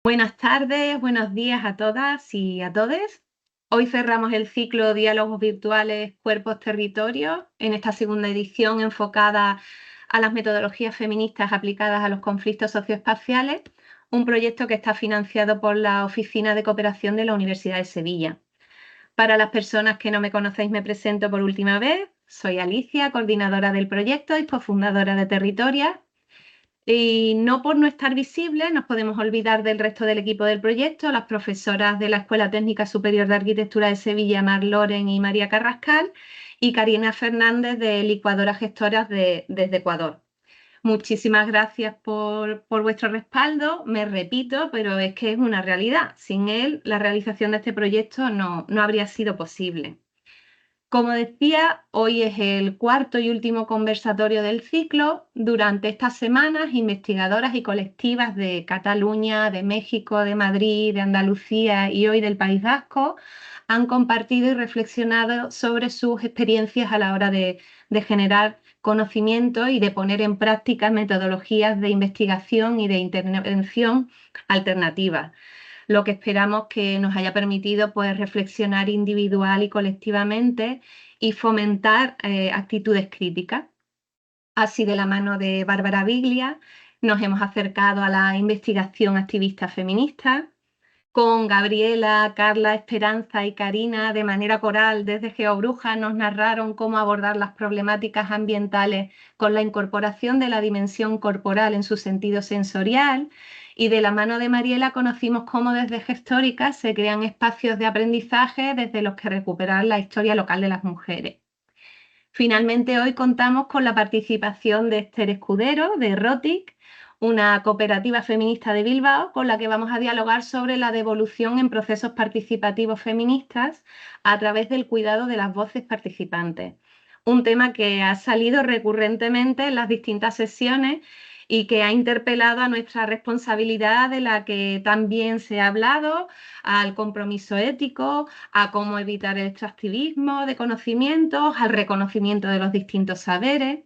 Buenas tardes, buenos días a todas y a todos. Hoy cerramos el ciclo Diálogos Virtuales Cuerpos Territorios en esta segunda edición enfocada a las metodologías feministas aplicadas a los conflictos socioespaciales, un proyecto que está financiado por la Oficina de Cooperación de la Universidad de Sevilla. Para las personas que no me conocéis, me presento por última vez. Soy Alicia, coordinadora del proyecto y cofundadora de Territoria. Y no por no estar visibles nos podemos olvidar del resto del equipo del proyecto, las profesoras de la Escuela Técnica Superior de Arquitectura de Sevilla, Mar Loren y María Carrascal, y Karina Fernández de Licuadora Gestoras desde Ecuador. Muchísimas gracias por vuestro respaldo, me repito, pero es que es una realidad. Sin él, la realización de este proyecto no habría sido posible. Como decía, hoy es el cuarto y último conversatorio del ciclo. Durante estas semanas, investigadoras y colectivas de Cataluña, de México, de Madrid, de Andalucía y hoy del País Vasco han compartido y reflexionado sobre sus experiencias a la hora de generar conocimiento y de poner en práctica metodologías de investigación y de intervención alternativas, lo que esperamos que nos haya permitido pues, reflexionar individual y colectivamente y fomentar actitudes críticas. Así, de la mano de Bárbara Biglia, nos hemos acercado a la investigación activista feminista. Con Gabriela, Carla, Esperanza y Karina, de manera coral, desde GeoBruja, nos narraron cómo abordar las problemáticas ambientales con la incorporación de la dimensión corporal en su sentido sensorial. Y de la mano de Mariela conocimos cómo desde Gestórica se crean espacios de aprendizaje desde los que recuperar la historia local de las mujeres. Finalmente, hoy contamos con la participación de Esther Escudero, de Erotic, una cooperativa feminista de Bilbao, con la que vamos a dialogar sobre la devolución en procesos participativos feministas a través del cuidado de las voces participantes. Un tema que ha salido recurrentemente en las distintas sesiones y que ha interpelado a nuestra responsabilidad, de la que también se ha hablado, al compromiso ético, a cómo evitar el extractivismo de conocimientos, al reconocimiento de los distintos saberes.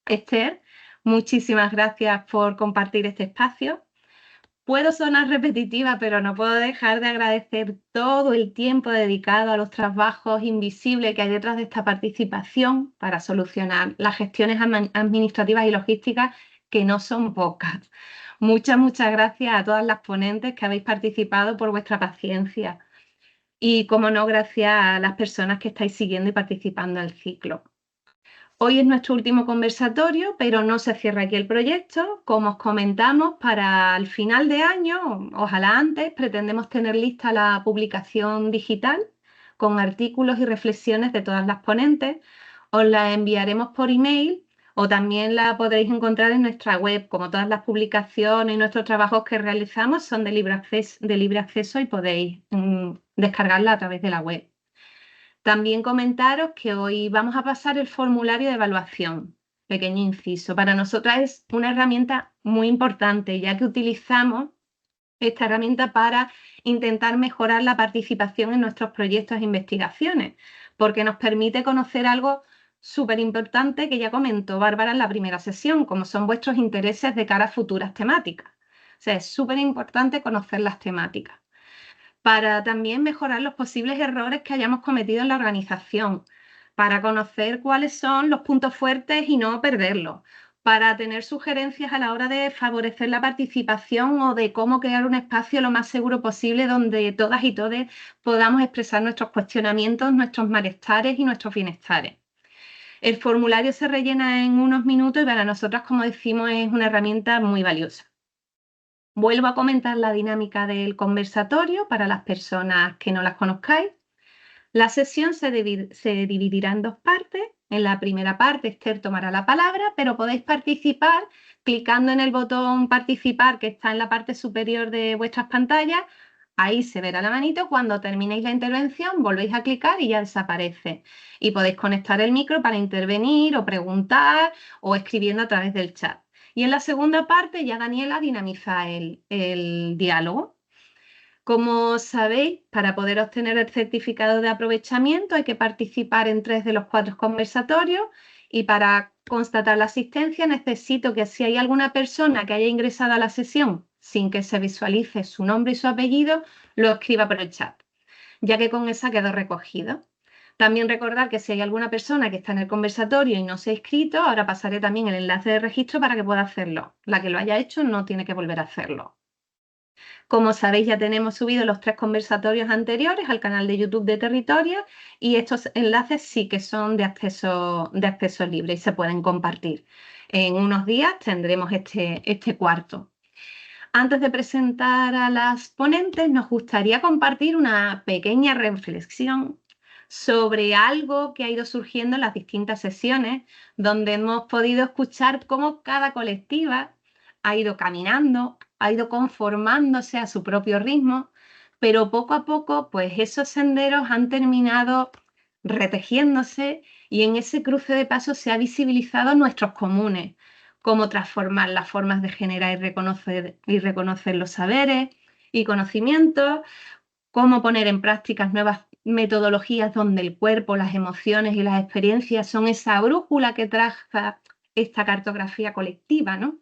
Esther, muchísimas gracias por compartir este espacio. Puedo sonar repetitiva, pero no puedo dejar de agradecer todo el tiempo dedicado a los trabajos invisibles que hay detrás de esta participación para solucionar las gestiones administrativas y logísticas, que no son pocas. Muchas gracias a todas las ponentes que habéis participado por vuestra paciencia. Y, como no, gracias a las personas que estáis siguiendo y participando en el ciclo. Hoy es nuestro último conversatorio, pero no se cierra aquí el proyecto. Como os comentamos, para el final de año, ojalá antes, pretendemos tener lista la publicación digital con artículos y reflexiones de todas las ponentes. Os la enviaremos por email o también la podréis encontrar en nuestra web. Como todas las publicaciones y nuestros trabajos que realizamos son de libre acceso y podéis descargarla a través de la web. También comentaros que hoy vamos a pasar el formulario de evaluación. Pequeño inciso. Para nosotras es una herramienta muy importante, ya que utilizamos esta herramienta para intentar mejorar la participación en nuestros proyectos e investigaciones, porque nos permite conocer algo súper importante que ya comentó Bárbara en la primera sesión, como son vuestros intereses de cara a futuras temáticas. O sea, es súper importante conocer las temáticas, para también mejorar los posibles errores que hayamos cometido en la organización, para conocer cuáles son los puntos fuertes y no perderlos, para tener sugerencias a la hora de favorecer la participación o de cómo crear un espacio lo más seguro posible donde todas y todos podamos expresar nuestros cuestionamientos, nuestros malestares y nuestros bienestares. El formulario se rellena en unos minutos y para nosotras, como decimos, es una herramienta muy valiosa. Vuelvo a comentar la dinámica del conversatorio para las personas que no las conozcáis. La sesión se dividirá en dos partes. En la primera parte, Esther tomará la palabra, pero podéis participar clicando en el botón participar, que está en la parte superior de vuestras pantallas. Ahí se verá la manito. Cuando terminéis la intervención, volvéis a clicar y ya desaparece. Y podéis conectar el micro para intervenir o preguntar o escribiendo a través del chat. Y en la segunda parte ya Daniela dinamiza el diálogo. Como sabéis, para poder obtener el certificado de aprovechamiento hay que participar en 3 de los 4 conversatorios, y para constatar la asistencia necesito que, si hay alguna persona que haya ingresado a la sesión sin que se visualice su nombre y su apellido, lo escriba por el chat, ya que con esa quedó recogido. También recordar que si hay alguna persona que está en el conversatorio y no se ha inscrito, ahora pasaré también el enlace de registro para que pueda hacerlo. La que lo haya hecho no tiene que volver a hacerlo. Como sabéis, ya tenemos subidos los 3 conversatorios anteriores al canal de YouTube de Territoria y estos enlaces sí que son de acceso libre y se pueden compartir. En unos días tendremos este cuarto. Antes de presentar a las ponentes, nos gustaría compartir una pequeña reflexión sobre algo que ha ido surgiendo en las distintas sesiones, donde hemos podido escuchar cómo cada colectiva ha ido caminando, ha ido conformándose a su propio ritmo, pero poco a poco, pues esos senderos han terminado retejiéndose y en ese cruce de pasos se ha visibilizado nuestros comunes, cómo transformar las formas de generar y reconocer los saberes y conocimientos, cómo poner en práctica nuevas metodologías donde el cuerpo, las emociones y las experiencias son esa brújula que traza esta cartografía colectiva, ¿no?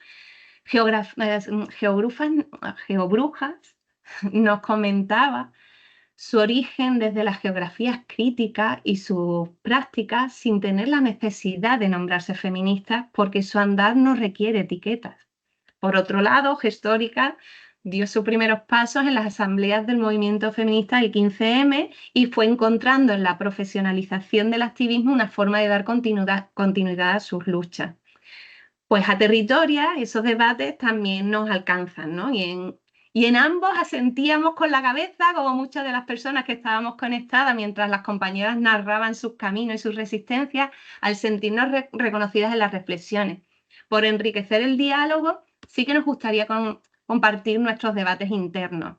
Geobrujas nos comentaba su origen desde las geografías críticas y sus prácticas sin tener la necesidad de nombrarse feministas porque su andar no requiere etiquetas. Por otro lado, Gestórica dio sus primeros pasos en las asambleas del movimiento feminista del 15M y fue encontrando en la profesionalización del activismo una forma de dar continuidad a sus luchas. Pues a Territoria esos debates también nos alcanzan, ¿no? Y en ambos asentíamos con la cabeza, como muchas de las personas que estábamos conectadas mientras las compañeras narraban sus caminos y sus resistencias, al sentirnos reconocidas en las reflexiones. Por enriquecer el diálogo, sí que nos gustaría compartir nuestros debates internos.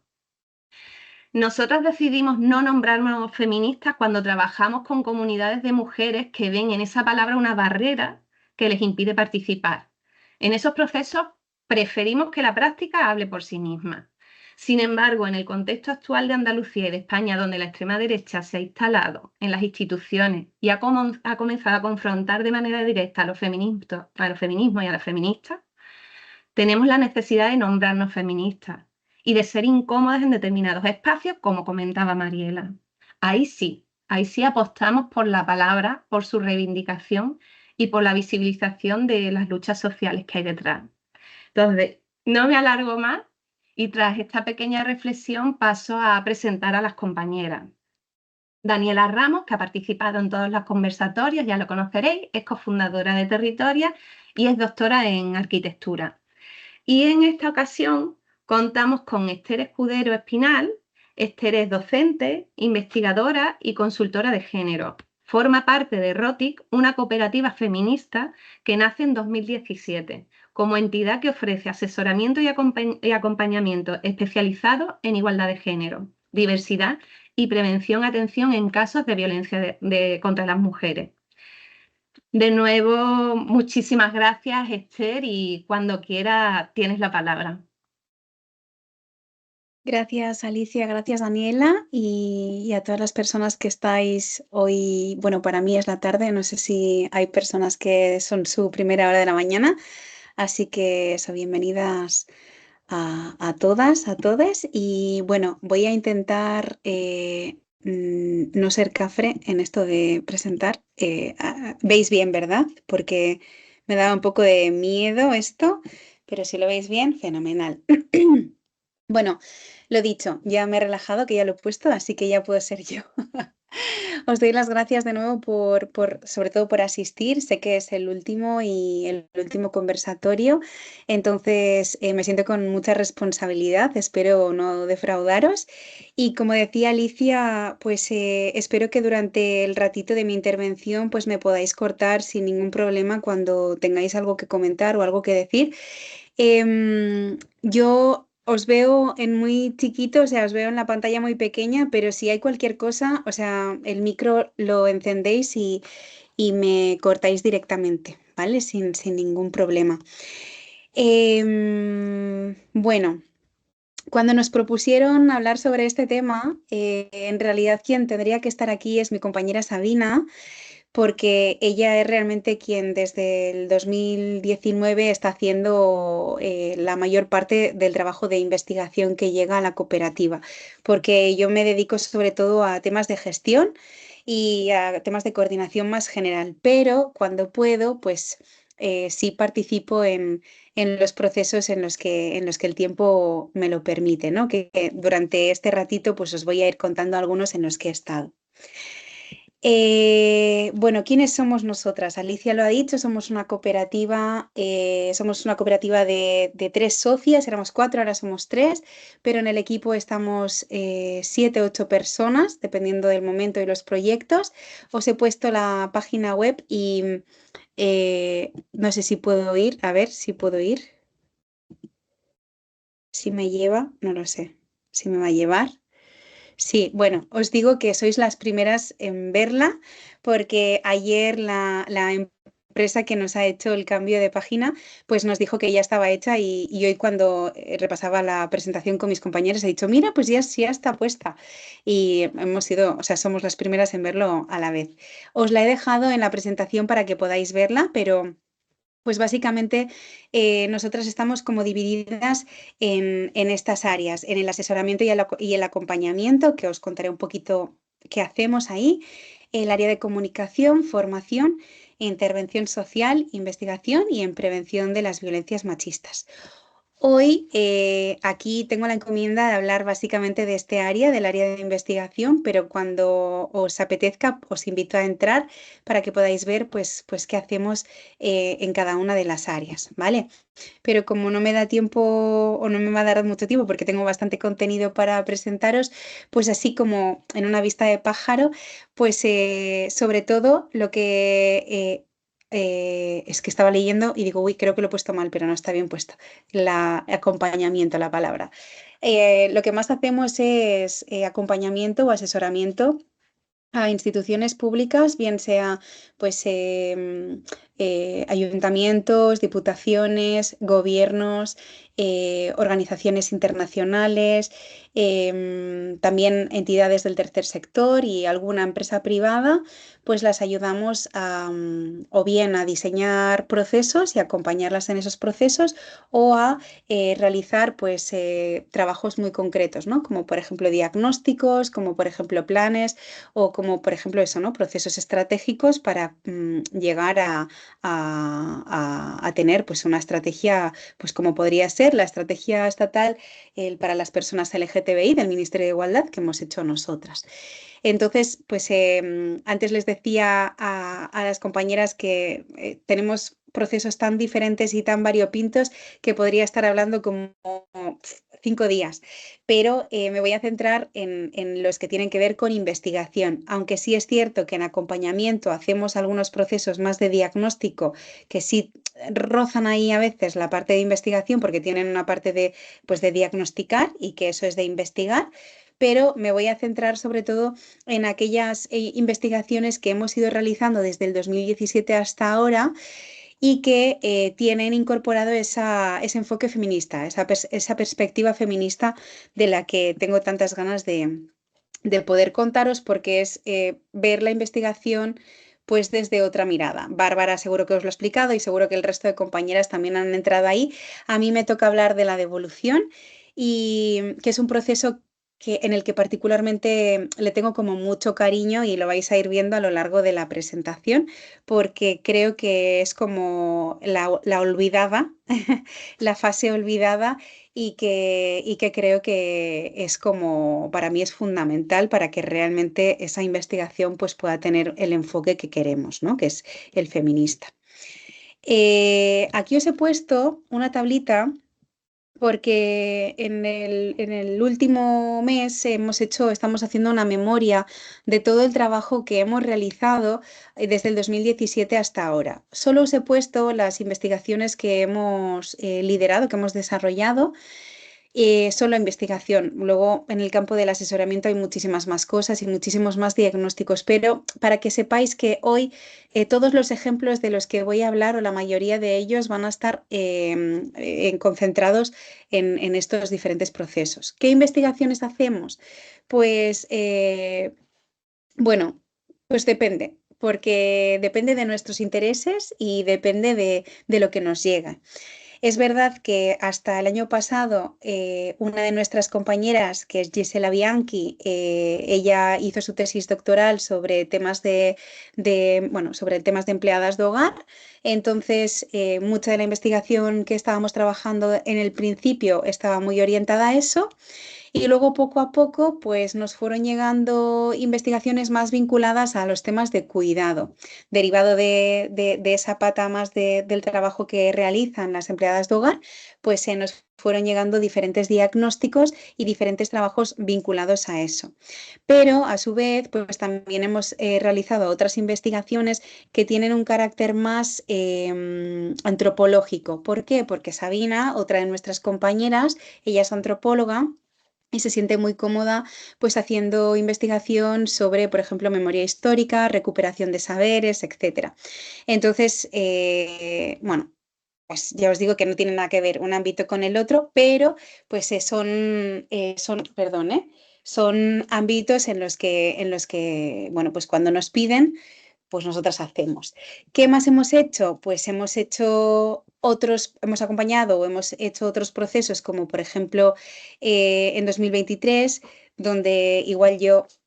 Nosotras decidimos no nombrarnos feministas cuando trabajamos con comunidades de mujeres que ven en esa palabra una barrera que les impide participar. En esos procesos preferimos que la práctica hable por sí misma. Sin embargo, en el contexto actual de Andalucía y de España, donde la extrema derecha se ha instalado en las instituciones y ha comenzado a confrontar de manera directa a los feminismos y a las feministas, tenemos la necesidad de nombrarnos feministas y de ser incómodas en determinados espacios, como comentaba Mariela. Ahí sí apostamos por la palabra, por su reivindicación y por la visibilización de las luchas sociales que hay detrás. Entonces, no me alargo más y tras esta pequeña reflexión paso a presentar a las compañeras. Daniela Ramos, que ha participado en todos los conversatorios, ya lo conoceréis, es cofundadora de Territoria y es doctora en arquitectura. Y en esta ocasión contamos con Esther Escudero Espinal. Esther es docente, investigadora y consultora de género. Forma parte de ROTIC, una cooperativa feminista que nace en 2017 como entidad que ofrece asesoramiento y acompañamiento especializado en igualdad de género, diversidad y atención en casos de violencia contra las mujeres. De nuevo, muchísimas gracias, Esther, y cuando quiera tienes la palabra. Gracias, Alicia, gracias, Daniela, y a todas las personas que estáis hoy. Bueno, para mí es la tarde, no sé si hay personas que son su primera hora de la mañana, así que eso, bienvenidas a todas, a todes. Y bueno, voy a intentar no ser cafre en esto de presentar. Veis bien, ¿verdad? Porque me daba un poco de miedo esto, pero si lo veis bien, fenomenal. Bueno, lo dicho, ya me he relajado, que ya lo he puesto, así que ya puedo ser yo. Os doy las gracias de nuevo sobre todo por asistir. Sé que es el último y el último conversatorio, entonces me siento con mucha responsabilidad, espero no defraudaros. Y como decía Alicia, pues espero que durante el ratito de mi intervención pues me podáis cortar sin ningún problema cuando tengáis algo que comentar o algo que decir. Yo os veo en muy chiquito, o sea, os veo en la pantalla muy pequeña, pero si hay cualquier cosa, o sea, el micro lo encendéis y me cortáis directamente, ¿vale? Sin ningún problema. Bueno, cuando nos propusieron hablar sobre este tema, en realidad quien tendría que estar aquí es mi compañera Sabina, porque ella es realmente quien desde el 2019 está haciendo la mayor parte del trabajo de investigación que llega a la cooperativa, porque yo me dedico sobre todo a temas de gestión y a temas de coordinación más general, pero cuando puedo, pues sí participo en los procesos en los que el tiempo me lo permite, ¿no? Que durante este ratito pues os voy a ir contando algunos en los que he estado. Bueno, ¿quiénes somos nosotras? Alicia lo ha dicho, somos una cooperativa de tres socias, éramos cuatro, ahora somos tres, pero en el equipo estamos siete, ocho personas, dependiendo del momento y los proyectos. Os he puesto la página web y no sé si puedo ir, a ver si puedo ir, si me lleva, no lo sé, si me va a llevar. Sí, bueno, os digo que sois las primeras en verla porque ayer la empresa que nos ha hecho el cambio de página pues nos dijo que ya estaba hecha y hoy cuando repasaba la presentación con mis compañeros he dicho, mira, pues ya está puesta y hemos sido, o sea, somos las primeras en verlo a la vez. Os la he dejado en la presentación para que podáis verla, pero... Pues básicamente nosotras estamos como divididas en estas áreas, en el asesoramiento y el acompañamiento, que os contaré un poquito qué hacemos ahí, el área de comunicación, formación, intervención social, investigación y en prevención de las violencias machistas. Hoy aquí tengo la encomienda de hablar básicamente de este área, del área de investigación, pero cuando os apetezca os invito a entrar para que podáis ver pues qué hacemos en cada una de las áreas, ¿vale? Pero como no me da tiempo o no me va a dar mucho tiempo porque tengo bastante contenido para presentaros, pues así como en una vista de pájaro, pues sobre todo lo que... es que estaba leyendo y digo, uy, creo que lo he puesto mal, pero no está bien puesto. Acompañamiento, la palabra. Lo que más hacemos es acompañamiento o asesoramiento a instituciones públicas, bien sea pues ayuntamientos, diputaciones, gobiernos, organizaciones internacionales, también entidades del tercer sector y alguna empresa privada, pues las ayudamos o bien a diseñar procesos y acompañarlas en esos procesos o a realizar pues trabajos muy concretos, ¿no? Como por ejemplo diagnósticos, como por ejemplo planes o como por ejemplo eso, ¿no? Procesos estratégicos para llegar a tener pues una estrategia, pues como podría ser la estrategia estatal para las personas LGTBI del Ministerio de Igualdad que hemos hecho nosotras. Entonces, pues antes les decía a las compañeras que tenemos procesos tan diferentes y tan variopintos que podría estar hablando como 5 días, pero me voy a centrar en los que tienen que ver con investigación, aunque sí es cierto que en acompañamiento hacemos algunos procesos más de diagnóstico que sí rozan ahí a veces la parte de investigación porque tienen una parte de, pues, de diagnosticar y que eso es de investigar, pero me voy a centrar sobre todo en aquellas investigaciones que hemos ido realizando desde el 2017 hasta ahora y que tienen incorporado ese enfoque feminista, esa perspectiva feminista de la que tengo tantas ganas de poder contaros porque es ver la investigación pues desde otra mirada. Bárbara seguro que os lo ha explicado y seguro que el resto de compañeras también han entrado ahí. A mí me toca hablar de la devolución y que es un proceso en el que particularmente le tengo como mucho cariño y lo vais a ir viendo a lo largo de la presentación porque creo que es como la olvidada, la fase olvidada y que creo que es como, para mí es fundamental para que realmente esa investigación pues pueda tener el enfoque que queremos, ¿no? Que es el feminista. Aquí os he puesto una tablita porque en el último mes estamos haciendo una memoria de todo el trabajo que hemos realizado desde el 2017 hasta ahora. Solo os he puesto las investigaciones que hemos liderado, que hemos desarrollado solo investigación. Luego, en el campo del asesoramiento hay muchísimas más cosas y muchísimos más diagnósticos, pero para que sepáis que hoy todos los ejemplos de los que voy a hablar o la mayoría de ellos van a estar concentrados en estos diferentes procesos. ¿Qué investigaciones hacemos? Pues, bueno, pues depende. porque depende de nuestros intereses y depende de lo que nos llega. Es verdad que hasta el año pasado una de nuestras compañeras, que es Gisela Bianchi, ella hizo su tesis doctoral sobre temas bueno, sobre temas de empleadas de hogar. Entonces, mucha de la investigación que estábamos trabajando en el principio estaba muy orientada a eso. Y luego poco a poco, pues nos fueron llegando investigaciones más vinculadas a los temas de cuidado, derivado de esa pata más del trabajo que realizan las empleadas de hogar, pues se nos fueron llegando diferentes diagnósticos y diferentes trabajos vinculados a eso. Pero a su vez, pues también hemos realizado otras investigaciones que tienen un carácter más antropológico. ¿Por qué? Porque Sabina, otra de nuestras compañeras, ella es antropóloga y se siente muy cómoda pues haciendo investigación sobre, por ejemplo, memoria histórica, recuperación de saberes, etcétera. Entonces, bueno, pues ya os digo que no tiene nada que ver un ámbito con el otro, pero pues perdón, son ámbitos en los que, bueno, pues cuando nos piden, pues nosotras hacemos. ¿Qué más hemos hecho? Pues hemos hecho hemos acompañado o hemos hecho otros procesos, como por ejemplo en 2023, donde igual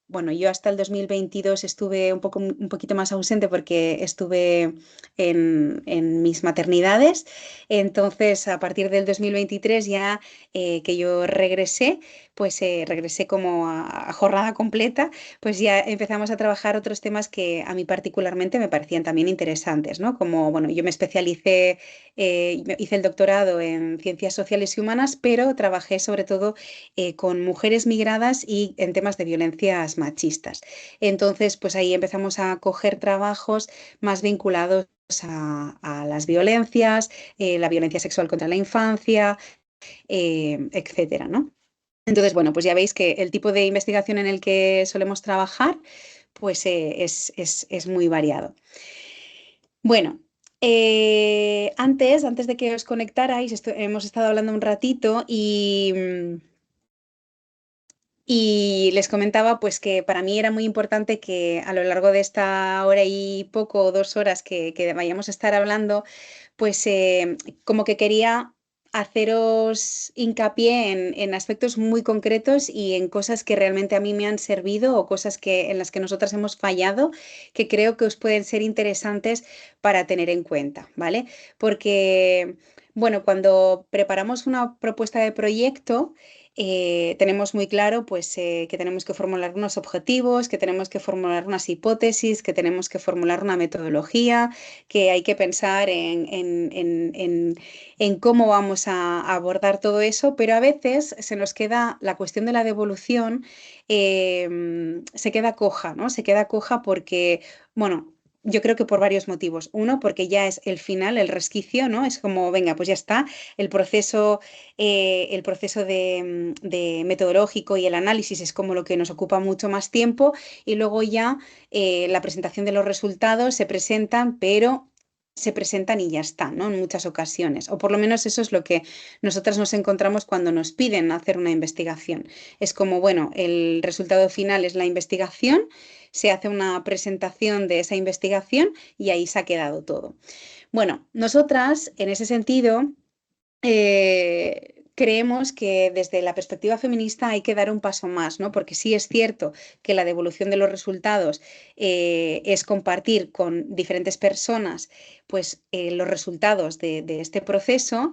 bueno, yo hasta el 2022 estuve un poquito más ausente porque estuve en mis maternidades. Entonces, a partir del 2023 ya que yo regresé, pues regresé como a jornada completa, pues ya empezamos a trabajar otros temas que a mí particularmente me parecían también interesantes, ¿no? Como, bueno, yo me especialicé, hice el doctorado en ciencias sociales y humanas, pero trabajé sobre todo con mujeres migradas y en temas de violencias machistas. Entonces, pues ahí empezamos a coger trabajos más vinculados a las violencias, la violencia sexual contra la infancia, etcétera, ¿no? Entonces, bueno, pues ya veis que el tipo de investigación en el que solemos trabajar, pues es muy variado. Bueno, antes de que os conectarais, hemos estado hablando un ratito y les comentaba pues que para mí era muy importante que a lo largo de esta hora y poco o 2 horas que vayamos a estar hablando, pues como que quería haceros hincapié en aspectos muy concretos y en cosas que realmente a mí me han servido o cosas en las que nosotras hemos fallado, que creo que os pueden ser interesantes para tener en cuenta, ¿vale? Porque, bueno, cuando preparamos una propuesta de proyecto, tenemos muy claro pues, que tenemos que formular unos objetivos, que tenemos que formular unas hipótesis, que tenemos que formular una metodología, que hay que pensar en cómo vamos a abordar todo eso, pero a veces se nos queda la cuestión de la devolución, se queda coja, ¿no? Se queda coja porque, bueno, yo creo que por varios motivos. Uno, porque ya es el final, el resquicio, ¿no? Es como, venga, pues ya está, el proceso, de metodológico y el análisis es como lo que nos ocupa mucho más tiempo y luego ya la presentación de los resultados se presentan, pero se presentan y ya está, ¿no? En muchas ocasiones. O por lo menos eso es lo que nosotras nos encontramos cuando nos piden hacer una investigación. Es como, bueno, el resultado final es la investigación, se hace una presentación de esa investigación y ahí se ha quedado todo. Bueno, nosotras, en ese sentido, creemos que desde la perspectiva feminista hay que dar un paso más, ¿no? Porque sí es cierto que la devolución de los resultados es compartir con diferentes personas pues, los resultados de este proceso.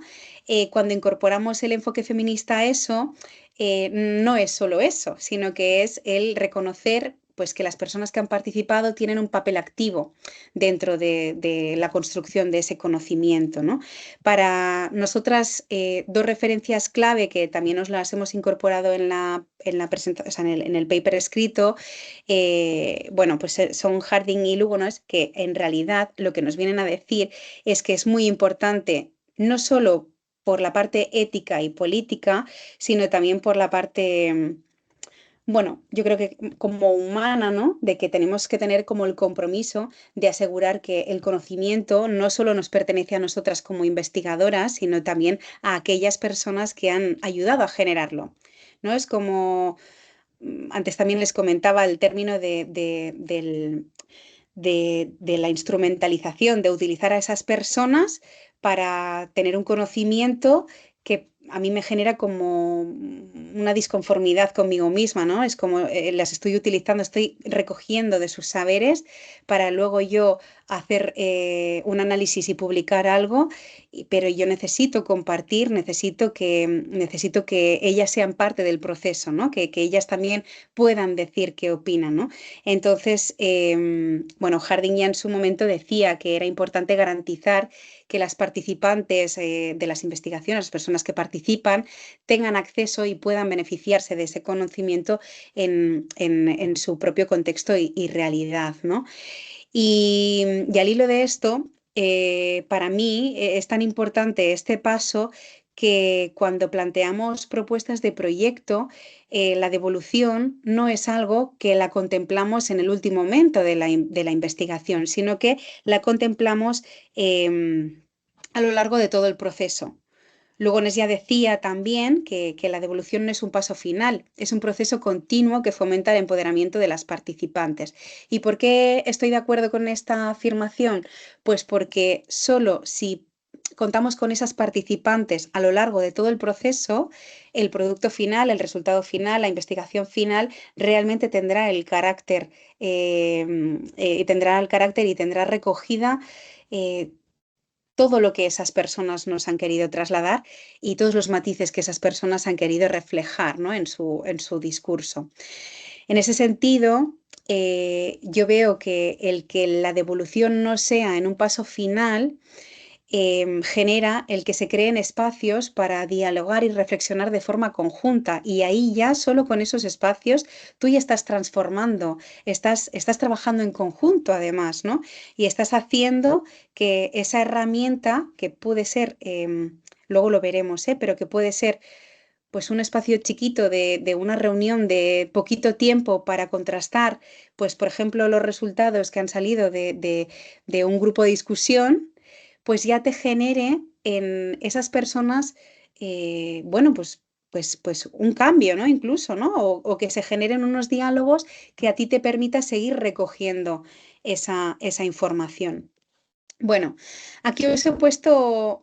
Cuando incorporamos el enfoque feminista a eso, no es solo eso, sino que es el reconocer pues que las personas que han participado tienen un papel activo dentro de la construcción de ese conocimiento, ¿no? Para nosotras, dos referencias clave que también nos las hemos incorporado en la presentación, o sea, en el paper escrito, bueno, pues son Harding y Lugones, que en realidad lo que nos vienen a decir es que es muy importante, no solo por la parte ética y política, sino también por la parte bueno, yo creo que como humana, ¿no? De que tenemos que tener como el compromiso de asegurar que el conocimiento no solo nos pertenece a nosotras como investigadoras, sino también a aquellas personas que han ayudado a generarlo, ¿no? Es como, antes también les comentaba el término de la instrumentalización, de utilizar a esas personas para tener un conocimiento que a mí me genera como una disconformidad conmigo misma, ¿no? Es como las estoy utilizando, estoy recogiendo de sus saberes para luego yo hacer un análisis y publicar algo, pero yo necesito compartir, necesito que ellas sean parte del proceso, ¿no? Que ellas también puedan decir qué opinan, ¿no? Entonces, bueno, Harding ya en su momento decía que era importante garantizar que las participantes de las investigaciones, las personas que participan, tengan acceso y puedan beneficiarse de ese conocimiento en su propio contexto y realidad, ¿no? Y al hilo de esto, para mí es tan importante este paso que cuando planteamos propuestas de proyecto, la devolución no es algo que la contemplamos en el último momento de la investigación, sino que la contemplamos a lo largo de todo el proceso. Luego ya decía también que la devolución no es un paso final, es un proceso continuo que fomenta el empoderamiento de las participantes. ¿Y por qué estoy de acuerdo con esta afirmación? Pues porque solo si contamos con esas participantes a lo largo de todo el proceso, el producto final, el resultado final, la investigación final realmente tendrá el carácter y tendrá recogida todo lo que esas personas nos han querido trasladar y todos los matices que esas personas han querido reflejar, ¿no? en su discurso. En ese sentido, yo veo que el que la devolución no sea en un paso final genera el que se creen espacios para dialogar y reflexionar de forma conjunta. Y ahí ya solo con esos espacios tú ya estás transformando, estás trabajando en conjunto además, ¿no? Y estás haciendo que esa herramienta que puede ser, luego lo veremos, pero que puede ser pues un espacio chiquito de una reunión de poquito tiempo para contrastar, pues por ejemplo, los resultados que han salido de un grupo de discusión, pues ya te genere en esas personas, bueno, pues un cambio, ¿no? Incluso, ¿no? O que se generen unos diálogos que a ti te permita seguir recogiendo esa información. Bueno, aquí os he puesto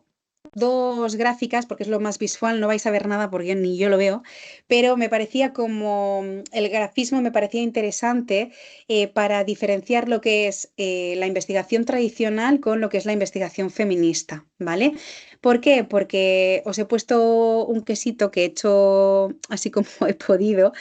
dos gráficas porque es lo más visual, no vais a ver nada porque ni yo lo veo, pero me parecía como el grafismo me parecía interesante para diferenciar lo que es la investigación tradicional con lo que es la investigación feminista, ¿vale? ¿Por qué? Porque os he puesto un quesito que he hecho así como he podido,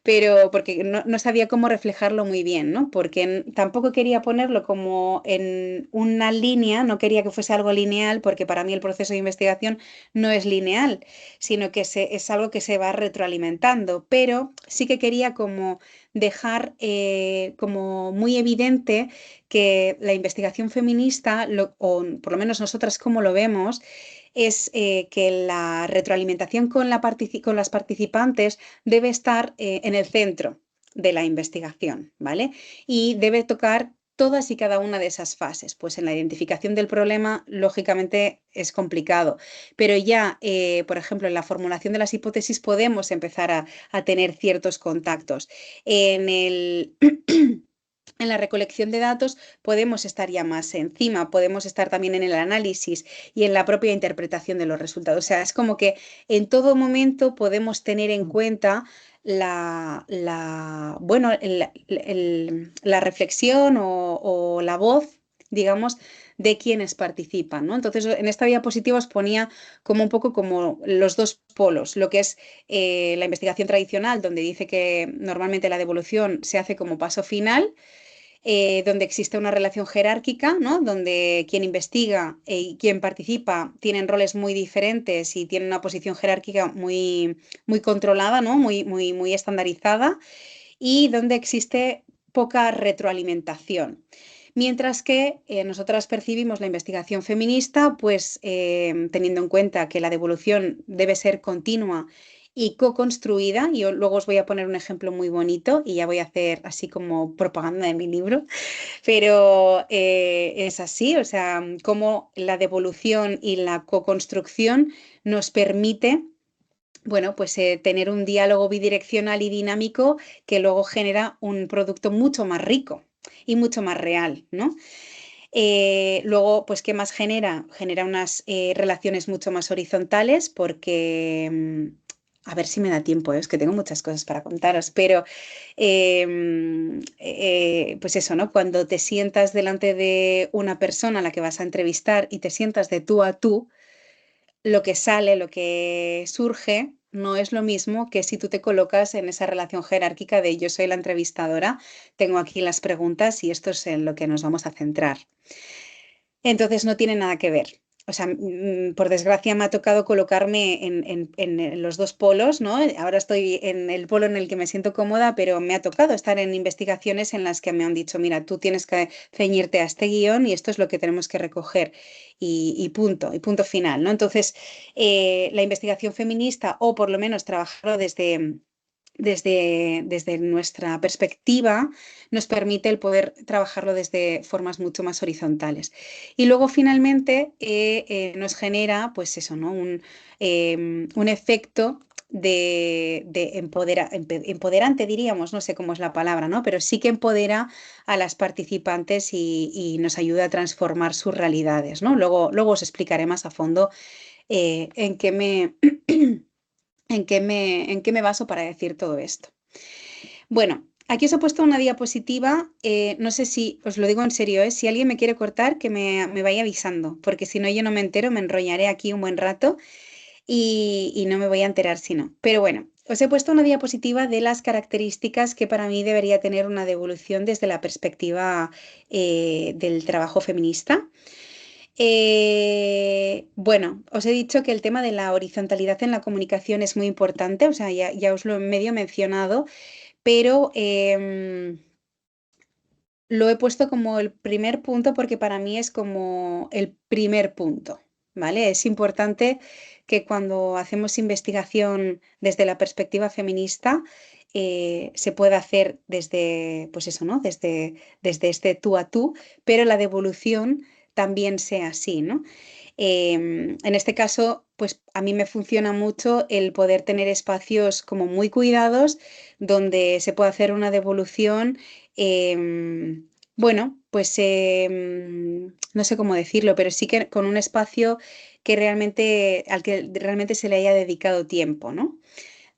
pero porque no sabía cómo reflejarlo muy bien, ¿no? Porque tampoco quería ponerlo como en una línea, no quería que fuese algo lineal, porque para mí el proceso de investigación no es lineal, sino que es algo que se va retroalimentando, pero sí que quería como dejar como muy evidente que la investigación feminista, o por lo menos nosotras como lo vemos, es que la retroalimentación con las participantes debe estar en el centro de la investigación, ¿vale? Y debe tocar todas y cada una de esas fases. Pues en la identificación del problema, lógicamente, es complicado, pero ya, por ejemplo, en la formulación de las hipótesis podemos empezar a tener ciertos contactos. En el... En la recolección de datos podemos estar ya más encima, podemos estar también en el análisis y en la propia interpretación de los resultados. O sea, es como que en todo momento podemos tener en cuenta bueno, la reflexión o la voz, digamos, de quienes participan, ¿no? Entonces, en esta diapositiva os ponía como un poco como los dos polos, lo que es la investigación tradicional, donde dice que normalmente la devolución se hace como paso final, donde existe una relación jerárquica, ¿no? Donde quien investiga y quien participa tienen roles muy diferentes y tienen una posición jerárquica muy, muy controlada, ¿no? Muy estandarizada, y donde existe poca retroalimentación. Mientras que nosotras percibimos la investigación feminista, pues teniendo en cuenta que la devolución debe ser continua y co-construida. Yo luego os voy a poner un ejemplo muy bonito y ya voy a hacer así como propaganda de mi libro, pero es así, o sea, como la devolución y la co-construcción nos permite, bueno, pues tener un diálogo bidireccional y dinámico que luego genera un producto mucho más rico. y mucho más real, ¿no? Luego, pues, ¿qué más genera? Genera unas relaciones mucho más horizontales porque, a ver si me da tiempo, es que tengo muchas cosas para contaros, pero pues eso, ¿no? Cuando te sientas delante de una persona a la que vas a entrevistar y te sientas de tú a tú, lo que sale, lo que surge, no es lo mismo que si tú te colocas en esa relación jerárquica de yo soy la entrevistadora, tengo aquí las preguntas y esto es en lo que nos vamos a centrar. Entonces no tiene nada que ver. O sea, por desgracia me ha tocado colocarme en los dos polos, ¿no? Ahora estoy en el polo en el que me siento cómoda, pero me ha tocado estar en investigaciones en las que me han dicho, mira, tú tienes que ceñirte a este guión y esto es lo que tenemos que recoger y punto final, ¿no? Entonces, la investigación feminista, o por lo menos trabajarlo desde nuestra perspectiva, nos permite el poder trabajarlo desde formas mucho más horizontales. Y luego finalmente nos genera, pues eso, ¿no? Un efecto de empoderante, diríamos, no sé cómo es la palabra, ¿no? Pero sí que empodera a las participantes y nos ayuda a transformar sus realidades, ¿no? Luego os explicaré más a fondo en qué me... ¿En qué me baso para decir todo esto? Bueno, aquí os he puesto una diapositiva, no sé si, os lo digo en serio, si alguien me quiere cortar, que me vaya avisando, porque si no yo no me entero, me enrollaré aquí un buen rato y no me voy a enterar si no. Pero bueno, os he puesto una diapositiva de las características que para mí debería tener una devolución desde la perspectiva del trabajo feminista. Bueno, os he dicho que el tema de la horizontalidad en la comunicación es muy importante, o sea, ya os lo he medio mencionado, pero lo he puesto como el primer punto porque para mí es como el primer punto, ¿vale? Es importante que cuando hacemos investigación desde la perspectiva feminista, se pueda hacer desde, pues eso, ¿no? Desde este tú a tú, pero la devolución también sea así, ¿no? En este caso, pues a mí me funciona mucho el poder tener espacios como muy cuidados donde se puede hacer una devolución, bueno, pues no sé cómo decirlo, pero sí que con un espacio que realmente, al que realmente se le haya dedicado tiempo, ¿no?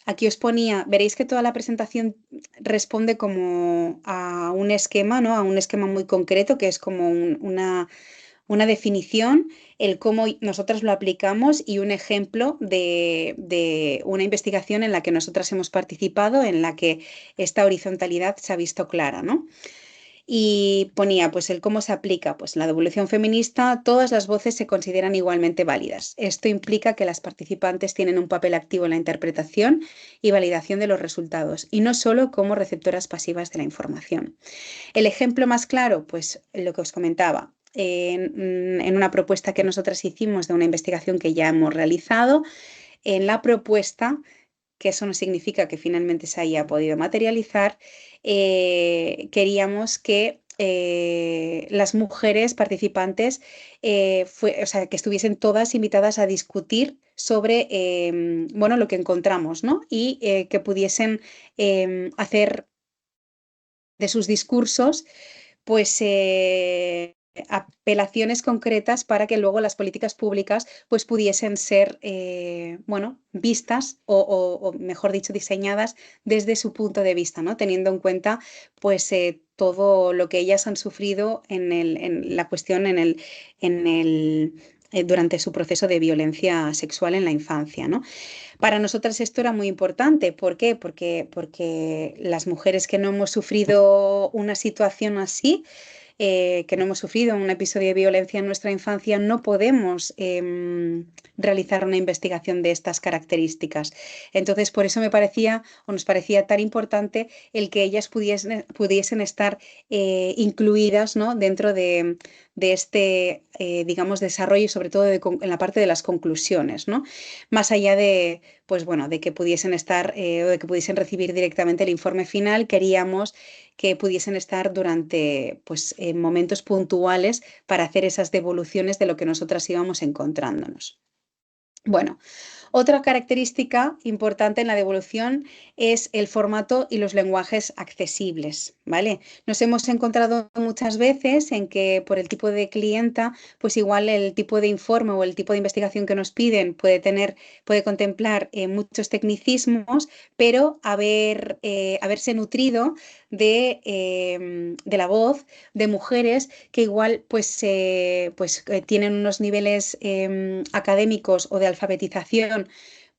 Aquí os ponía, veréis que toda la presentación responde como a un esquema, ¿no? A un esquema muy concreto, que es como una definición, el cómo nosotras lo aplicamos y un ejemplo de una investigación en la que nosotras hemos participado, en la que esta horizontalidad se ha visto clara, ¿no? Y ponía, pues, el cómo se aplica, pues, en la devolución feminista, todas las voces se consideran igualmente válidas. Esto implica que las participantes tienen un papel activo en la interpretación y validación de los resultados, y no solo como receptoras pasivas de la información. El ejemplo más claro, pues lo que os comentaba, en una propuesta que nosotras hicimos de una investigación que ya hemos realizado, en la propuesta, que eso no significa que finalmente se haya podido materializar, queríamos que las mujeres participantes, o sea, que estuviesen todas invitadas a discutir sobre, bueno, lo que encontramos, ¿no? Y que pudiesen hacer de sus discursos pues apelaciones concretas para que luego las políticas públicas pues pudiesen ser, bueno, vistas o, mejor dicho, diseñadas desde su punto de vista, ¿no? Teniendo en cuenta pues todo lo que ellas han sufrido en la cuestión, durante su proceso de violencia sexual en la infancia, ¿no? Para nosotras esto era muy importante. ¿Por qué? Porque las mujeres que no hemos sufrido una situación así, que no hemos sufrido un episodio de violencia en nuestra infancia, no podemos realizar una investigación de estas características. Entonces, por eso me parecía o nos parecía tan importante el que ellas pudiesen estar incluidas, ¿no? Dentro de este, digamos, desarrollo y sobre todo en la parte de las conclusiones, ¿no? Más allá de, pues bueno, de que pudiesen estar o de que pudiesen recibir directamente el informe final, queríamos que pudiesen estar durante pues, momentos puntuales para hacer esas devoluciones de lo que nosotras íbamos encontrándonos. Bueno, Otra característica importante en la devolución es el formato y los lenguajes accesibles, ¿vale? Nos hemos encontrado muchas veces en que por el tipo de clienta, pues igual el tipo de informe o el tipo de investigación que nos piden puede contemplar muchos tecnicismos, pero haberse nutrido de la voz de mujeres que igual tienen unos niveles académicos o de alfabetización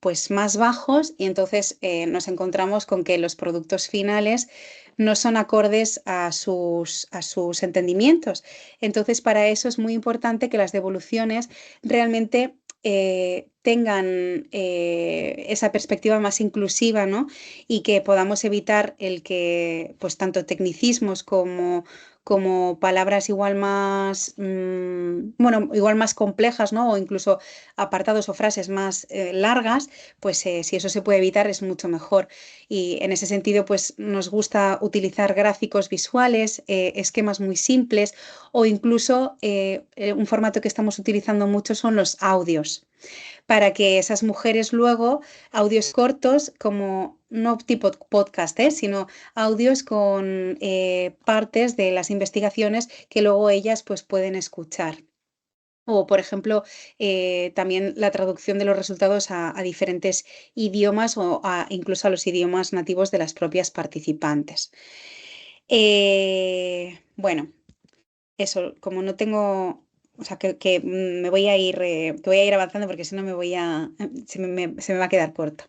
pues más bajos, y entonces nos encontramos con que los productos finales no son acordes a sus entendimientos. Entonces, para eso es muy importante que las devoluciones realmente tengan esa perspectiva más inclusiva, ¿no? Y que podamos evitar el que, pues, tanto tecnicismos como palabras igual más, bueno, igual más complejas, ¿no? O incluso apartados o frases más largas, pues si eso se puede evitar es mucho mejor. Y en ese sentido, pues nos gusta utilizar gráficos visuales, esquemas muy simples, o incluso un formato que estamos utilizando mucho son los audios, para que esas mujeres luego, audios cortos, como no tipo podcast, sino audios con partes de las investigaciones que luego ellas pues pueden escuchar. O, por ejemplo, también la traducción de los resultados a diferentes idiomas o incluso a los idiomas nativos de las propias participantes. Bueno, eso, como no tengo, o sea, que me voy a ir, que voy a ir avanzando porque si no se me va a quedar corto.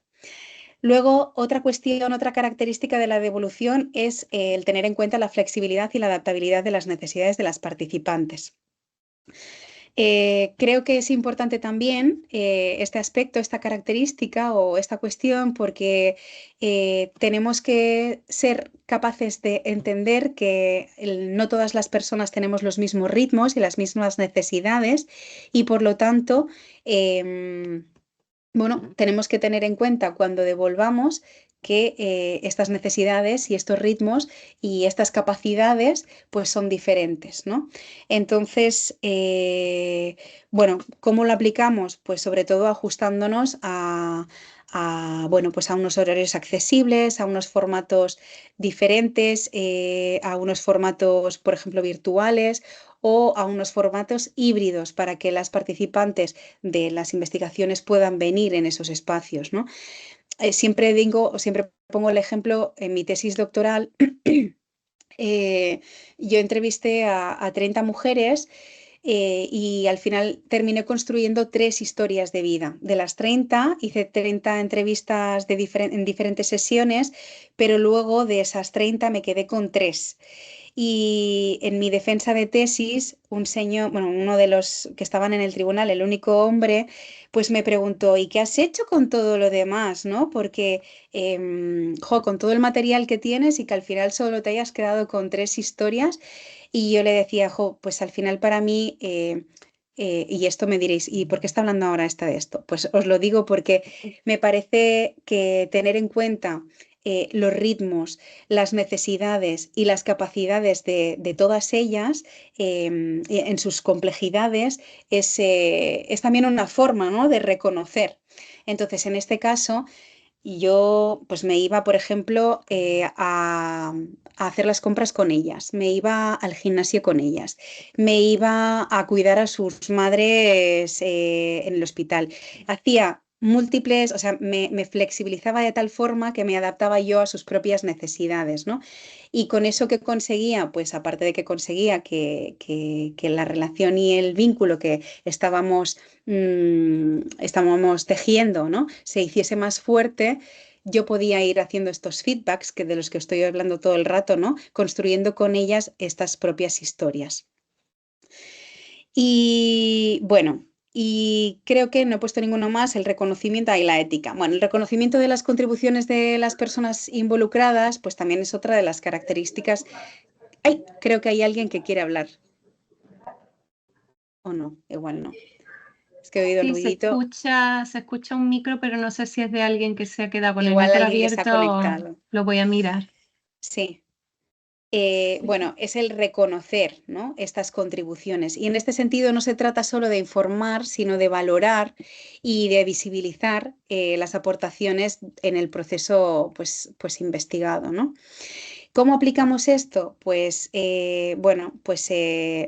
Luego, otra cuestión, otra característica de la devolución es el tener en cuenta la flexibilidad y la adaptabilidad de las necesidades de las participantes. Creo que es importante también este aspecto, esta característica o esta cuestión, porque tenemos que ser capaces de entender que no todas las personas tenemos los mismos ritmos y las mismas necesidades, y por lo tanto, bueno, tenemos que tener en cuenta cuando devolvamos que estas necesidades y estos ritmos y estas capacidades pues son diferentes, ¿no? Entonces, bueno, ¿cómo lo aplicamos? Pues sobre todo ajustándonos bueno, pues a unos horarios accesibles, a unos formatos diferentes, a unos formatos, por ejemplo, virtuales, o a unos formatos híbridos para que las participantes de las investigaciones puedan venir en esos espacios, ¿no? Siempre digo, o siempre pongo el ejemplo en mi tesis doctoral. Yo entrevisté a 30 mujeres y al final terminé construyendo 3 historias de vida. De las 30 hice 30 entrevistas en diferentes sesiones, pero luego de esas 30 me quedé con 3. Y en mi defensa de tesis, un señor, bueno, uno de los que estaban en el tribunal, el único hombre, pues me preguntó, ¿y qué has hecho con todo lo demás? ¿No? Porque, con todo el material que tienes y que al final solo te hayas quedado con 3 historias. Y yo le decía, pues al final para mí, y esto me diréis, ¿y por qué está hablando ahora esta de esto? Pues os lo digo porque me parece que tener en cuenta los ritmos, las necesidades y las capacidades de todas ellas en sus complejidades es también una forma, ¿no?, de reconocer. Entonces, en este caso, yo pues me iba, por ejemplo, a hacer las compras con ellas, me iba al gimnasio con ellas, me iba a cuidar a sus madres en el hospital. Hacía múltiples, o sea, me flexibilizaba de tal forma que me adaptaba yo a sus propias necesidades, ¿no? Y con eso que conseguía, pues aparte de que conseguía que la relación y el vínculo que estábamos tejiendo, ¿no?, se hiciese más fuerte, yo podía ir haciendo estos feedbacks de los que estoy hablando todo el rato, ¿no?, construyendo con ellas estas propias historias. Y bueno, y creo que no he puesto ninguno más, el reconocimiento y la ética. Bueno, el reconocimiento de las contribuciones de las personas involucradas, pues también es otra de las características. Ay, creo que hay alguien que quiere hablar. ¿O no? Igual no. Es que he oído el Sí, ruidito. se escucha un micro, pero no sé si es de alguien que se ha quedado con el Igual micro alguien que se ha abierto. conectado. Lo voy a mirar. Sí. bueno, es el reconocer, ¿no?, estas contribuciones. Y en este sentido no se trata solo de informar, sino de valorar y de visibilizar las aportaciones en el proceso pues investigado, ¿no? ¿Cómo aplicamos esto? Pues bueno, pues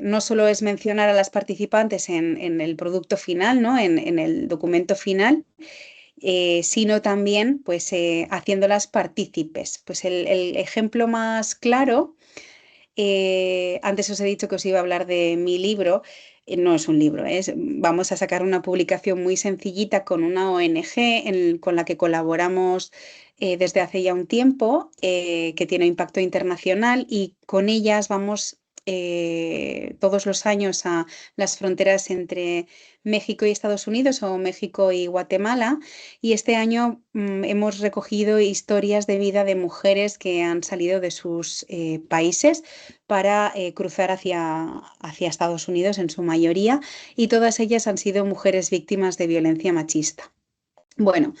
no solo es mencionar a las participantes en el producto final, ¿no?, en el documento final, sino también pues haciéndolas partícipes. Pues el ejemplo más claro, antes os he dicho que os iba a hablar de mi libro. No es un libro, vamos a sacar una publicación muy sencillita con una ONG con la que colaboramos desde hace ya un tiempo, que tiene impacto internacional, y con ellas vamos todos los años a las fronteras entre México y Estados Unidos, o México y Guatemala, y este año hemos recogido historias de vida de mujeres que han salido de sus países para cruzar hacia Estados Unidos en su mayoría, y todas ellas han sido mujeres víctimas de violencia machista. Bueno,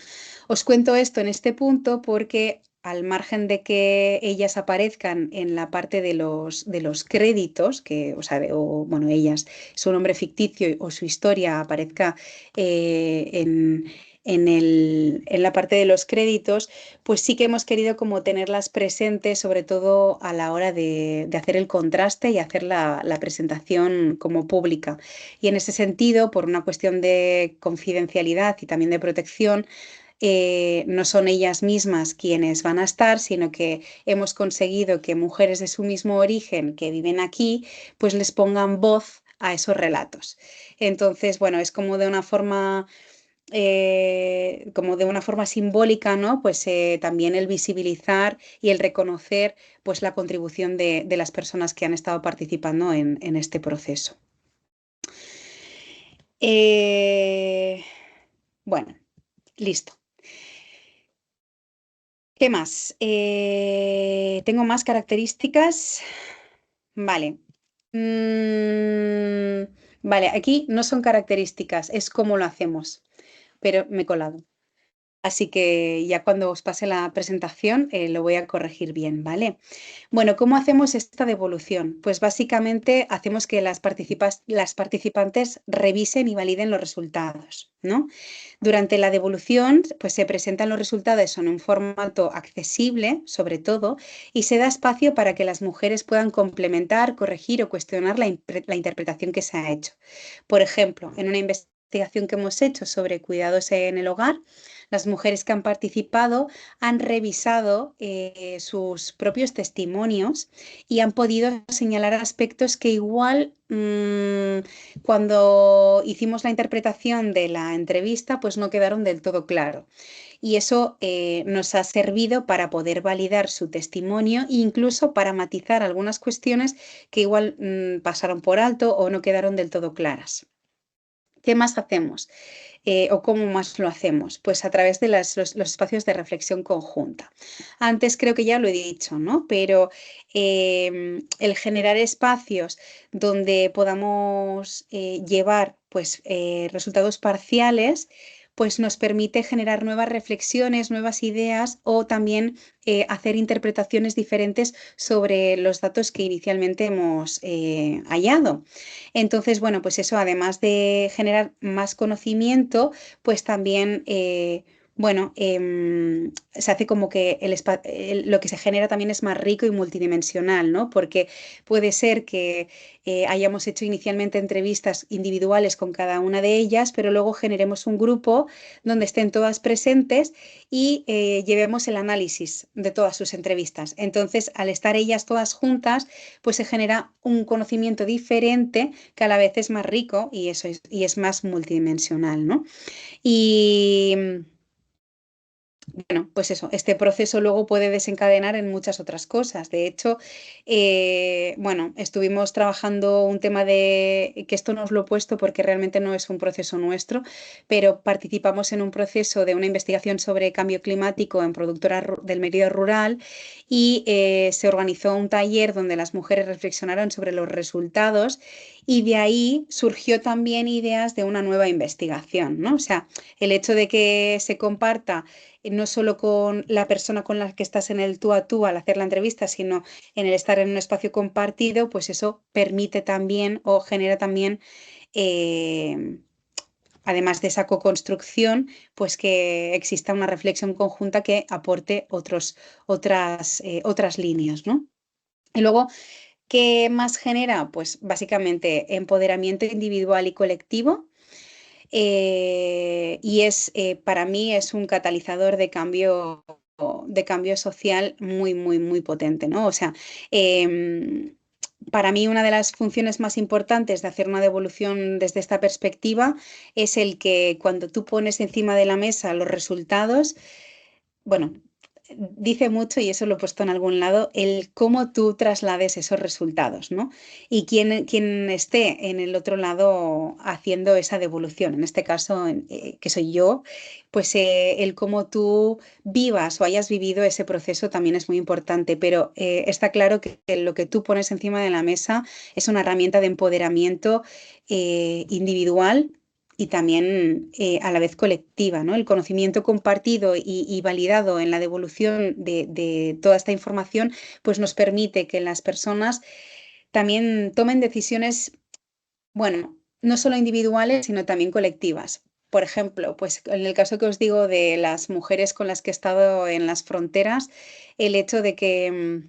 os cuento esto en este punto porque, al margen de que ellas aparezcan en la parte de los créditos, que, o sea, bueno, ellas, su nombre ficticio o su historia aparezca en la parte de los créditos, pues sí que hemos querido como tenerlas presentes, sobre todo a la hora de hacer el contraste y hacer la presentación como pública. Y en ese sentido, por una cuestión de confidencialidad y también de protección, no son ellas mismas quienes van a estar, sino que hemos conseguido que mujeres de su mismo origen que viven aquí, pues les pongan voz a esos relatos. Entonces, bueno, es como de una forma simbólica, ¿no? Pues también el visibilizar y el reconocer pues la contribución de las personas que han estado participando en este proceso. Bueno, listo. ¿Qué más? ¿Tengo más características? Vale. Vale, aquí no son características, es cómo lo hacemos, pero me he colado. Así que ya cuando os pase la presentación lo voy a corregir bien, ¿vale? Bueno, ¿cómo hacemos esta devolución? Pues básicamente hacemos que las participantes revisen y validen los resultados, ¿no? Durante la devolución, pues se presentan los resultados en un formato accesible, sobre todo, y se da espacio para que las mujeres puedan complementar, corregir o cuestionar la interpretación que se ha hecho. Por ejemplo, en una investigación que hemos hecho sobre cuidados en el hogar, las mujeres que han participado han revisado sus propios testimonios y han podido señalar aspectos que igual cuando hicimos la interpretación de la entrevista pues no quedaron del todo claro. Y eso nos ha servido para poder validar su testimonio e incluso para matizar algunas cuestiones que igual pasaron por alto o no quedaron del todo claras. ¿Qué más hacemos? ¿O cómo más lo hacemos? Pues a través de los espacios de reflexión conjunta. Antes creo que ya lo he dicho, ¿no? Pero el generar espacios donde podamos llevar pues, resultados parciales, pues nos permite generar nuevas reflexiones, nuevas ideas, o también hacer interpretaciones diferentes sobre los datos que inicialmente hemos hallado. Entonces, bueno, pues eso, además de generar más conocimiento, pues también, bueno, se hace como que lo que se genera también es más rico y multidimensional, ¿no? Porque puede ser que hayamos hecho inicialmente entrevistas individuales con cada una de ellas, pero luego generemos un grupo donde estén todas presentes y llevemos el análisis de todas sus entrevistas. Entonces, al estar ellas todas juntas, pues se genera un conocimiento diferente que a la vez es más rico y es más multidimensional, ¿no? Y bueno, pues eso, este proceso luego puede desencadenar en muchas otras cosas. De hecho, bueno, estuvimos trabajando un tema que esto no os lo he puesto porque realmente no es un proceso nuestro, pero participamos en un proceso de una investigación sobre cambio climático en productoras del medio rural, y se organizó un taller donde las mujeres reflexionaron sobre los resultados y de ahí surgió también ideas de una nueva investigación, ¿no? O sea, el hecho de que se comparta no solo con la persona con la que estás en el tú a tú al hacer la entrevista, sino en el estar en un espacio compartido, pues eso permite también o genera también, eh, además de esa co-construcción, pues que exista una reflexión conjunta que aporte otras líneas, ¿no? Y luego, ¿qué más genera? Pues básicamente empoderamiento individual y colectivo. Y para mí es un catalizador de cambio social muy, muy, muy potente, ¿no? O sea, em, para mí una de las funciones más importantes de hacer una devolución desde esta perspectiva es el que cuando tú pones encima de la mesa los resultados, bueno, dice mucho, y eso lo he puesto en algún lado, el cómo tú traslades esos resultados, ¿no? Y quién esté en el otro lado haciendo esa devolución, en este caso, que soy yo, pues el cómo tú vivas o hayas vivido ese proceso también es muy importante, pero está claro que lo que tú pones encima de la mesa es una herramienta de empoderamiento individual y también a la vez colectiva, ¿no? El conocimiento compartido y validado en la devolución de toda esta información, pues nos permite que las personas también tomen decisiones, bueno, no solo individuales, sino también colectivas. Por ejemplo, pues en el caso que os digo de las mujeres con las que he estado en las fronteras, el hecho de que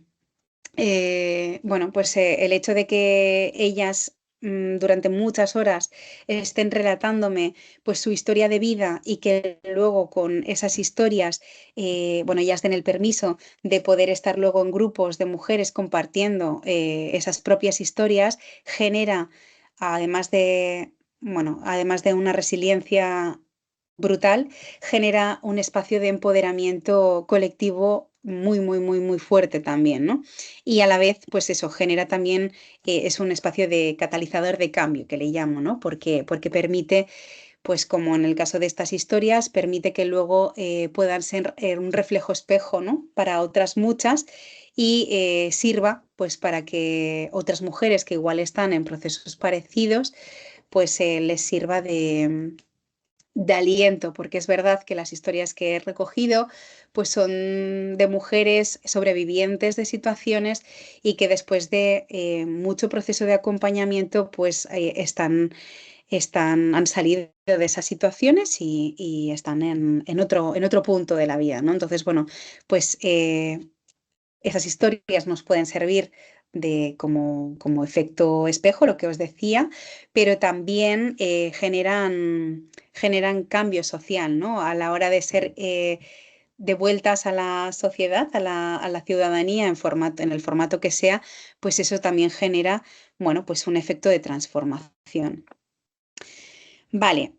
bueno, pues el hecho de que ellas durante muchas horas estén relatándome pues su historia de vida y que luego con esas historias, bueno, ellas den el permiso de poder estar luego en grupos de mujeres compartiendo esas propias historias, genera, además bueno, además de una resiliencia brutal, genera un espacio de empoderamiento colectivo muy, muy, muy, muy fuerte también, ¿no? Y a la vez, pues eso, genera también, es un espacio de catalizador de cambio, que le llamo, ¿no? Porque permite, pues como en el caso de estas historias, permite que luego puedan ser un reflejo espejo, ¿no? Para otras muchas y sirva, pues para que otras mujeres que igual están en procesos parecidos, pues les sirva de aliento, porque es verdad que las historias que he recogido pues son de mujeres sobrevivientes de situaciones y que después de mucho proceso de acompañamiento pues han salido de esas situaciones y están en otro punto de la vida, ¿no? Entonces, bueno, pues esas historias nos pueden servir como efecto espejo, lo que os decía, pero también generan cambio social, ¿no? A la hora de ser devueltas a la sociedad, a la ciudadanía en el formato que sea, pues eso también genera, bueno, pues un efecto de transformación. Vale.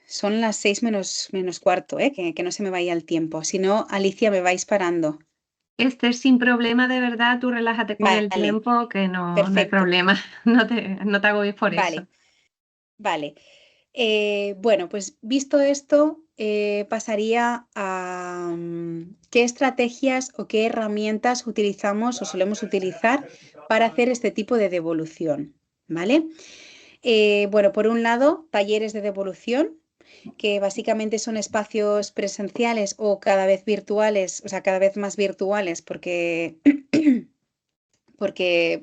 Son las 6 menos cuarto, que no se me vaya el tiempo. Si no, Alicia, me vais parando. Esther, sin problema, de verdad, tú relájate con el Vale, tiempo, que no hay perfecto. problema, no te agobies por eso. Vale, vale. Bueno, pues visto esto, pasaría a qué estrategias o qué herramientas utilizamos o solemos utilizar para hacer este tipo de devolución, ¿vale? Bueno, por un lado, talleres de devolución, que básicamente son espacios presenciales o cada vez virtuales, o sea, cada vez más virtuales, porque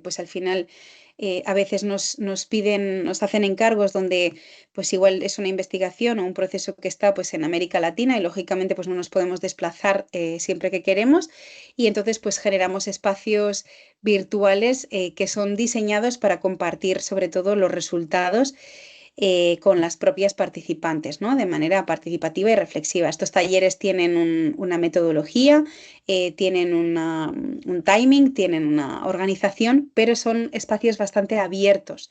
pues al final a veces nos piden, nos hacen encargos donde pues igual es una investigación o un proceso que está pues en América Latina y lógicamente pues no nos podemos desplazar siempre que queremos y entonces pues generamos espacios virtuales que son diseñados para compartir sobre todo los resultados con las propias participantes, ¿no? De manera participativa y reflexiva. Estos talleres tienen una metodología, tienen un timing, tienen una organización, pero son espacios bastante abiertos,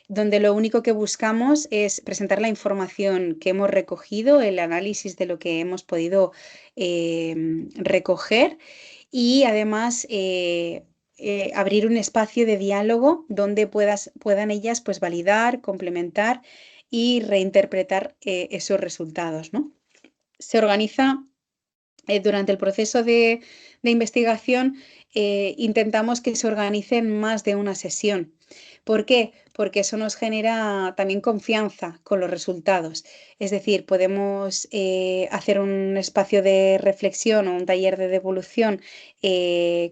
donde lo único que buscamos es presentar la información que hemos recogido, el análisis de lo que hemos podido recoger y además abrir un espacio de diálogo donde puedan ellas pues validar, complementar y reinterpretar esos resultados, ¿no? Se organiza durante el proceso de investigación intentamos que se organicen más de una sesión. ¿Por qué? Porque eso nos genera también confianza con los resultados. Es decir, podemos hacer un espacio de reflexión o un taller de devolución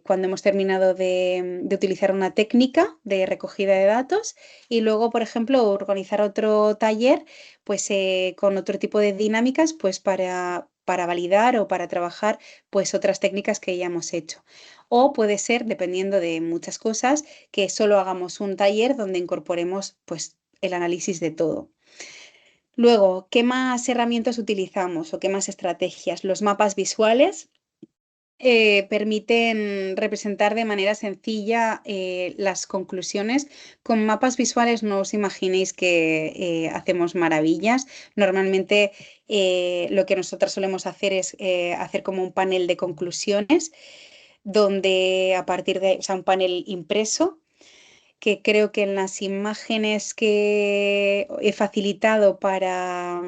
cuando hemos terminado de utilizar una técnica de recogida de datos y luego, por ejemplo, organizar otro taller pues, con otro tipo de dinámicas pues, para validar o para trabajar pues, otras técnicas que ya hemos hecho. O puede ser, dependiendo de muchas cosas, que solo hagamos un taller donde incorporemos pues, el análisis de todo. Luego, ¿qué más herramientas utilizamos o qué más estrategias? Los mapas visuales permiten representar de manera sencilla las conclusiones. Con mapas visuales no os imaginéis que hacemos maravillas. Normalmente lo que nosotros solemos hacer es hacer como un panel de conclusiones donde a partir de, o sea, un panel impreso, que creo que en las imágenes que he facilitado para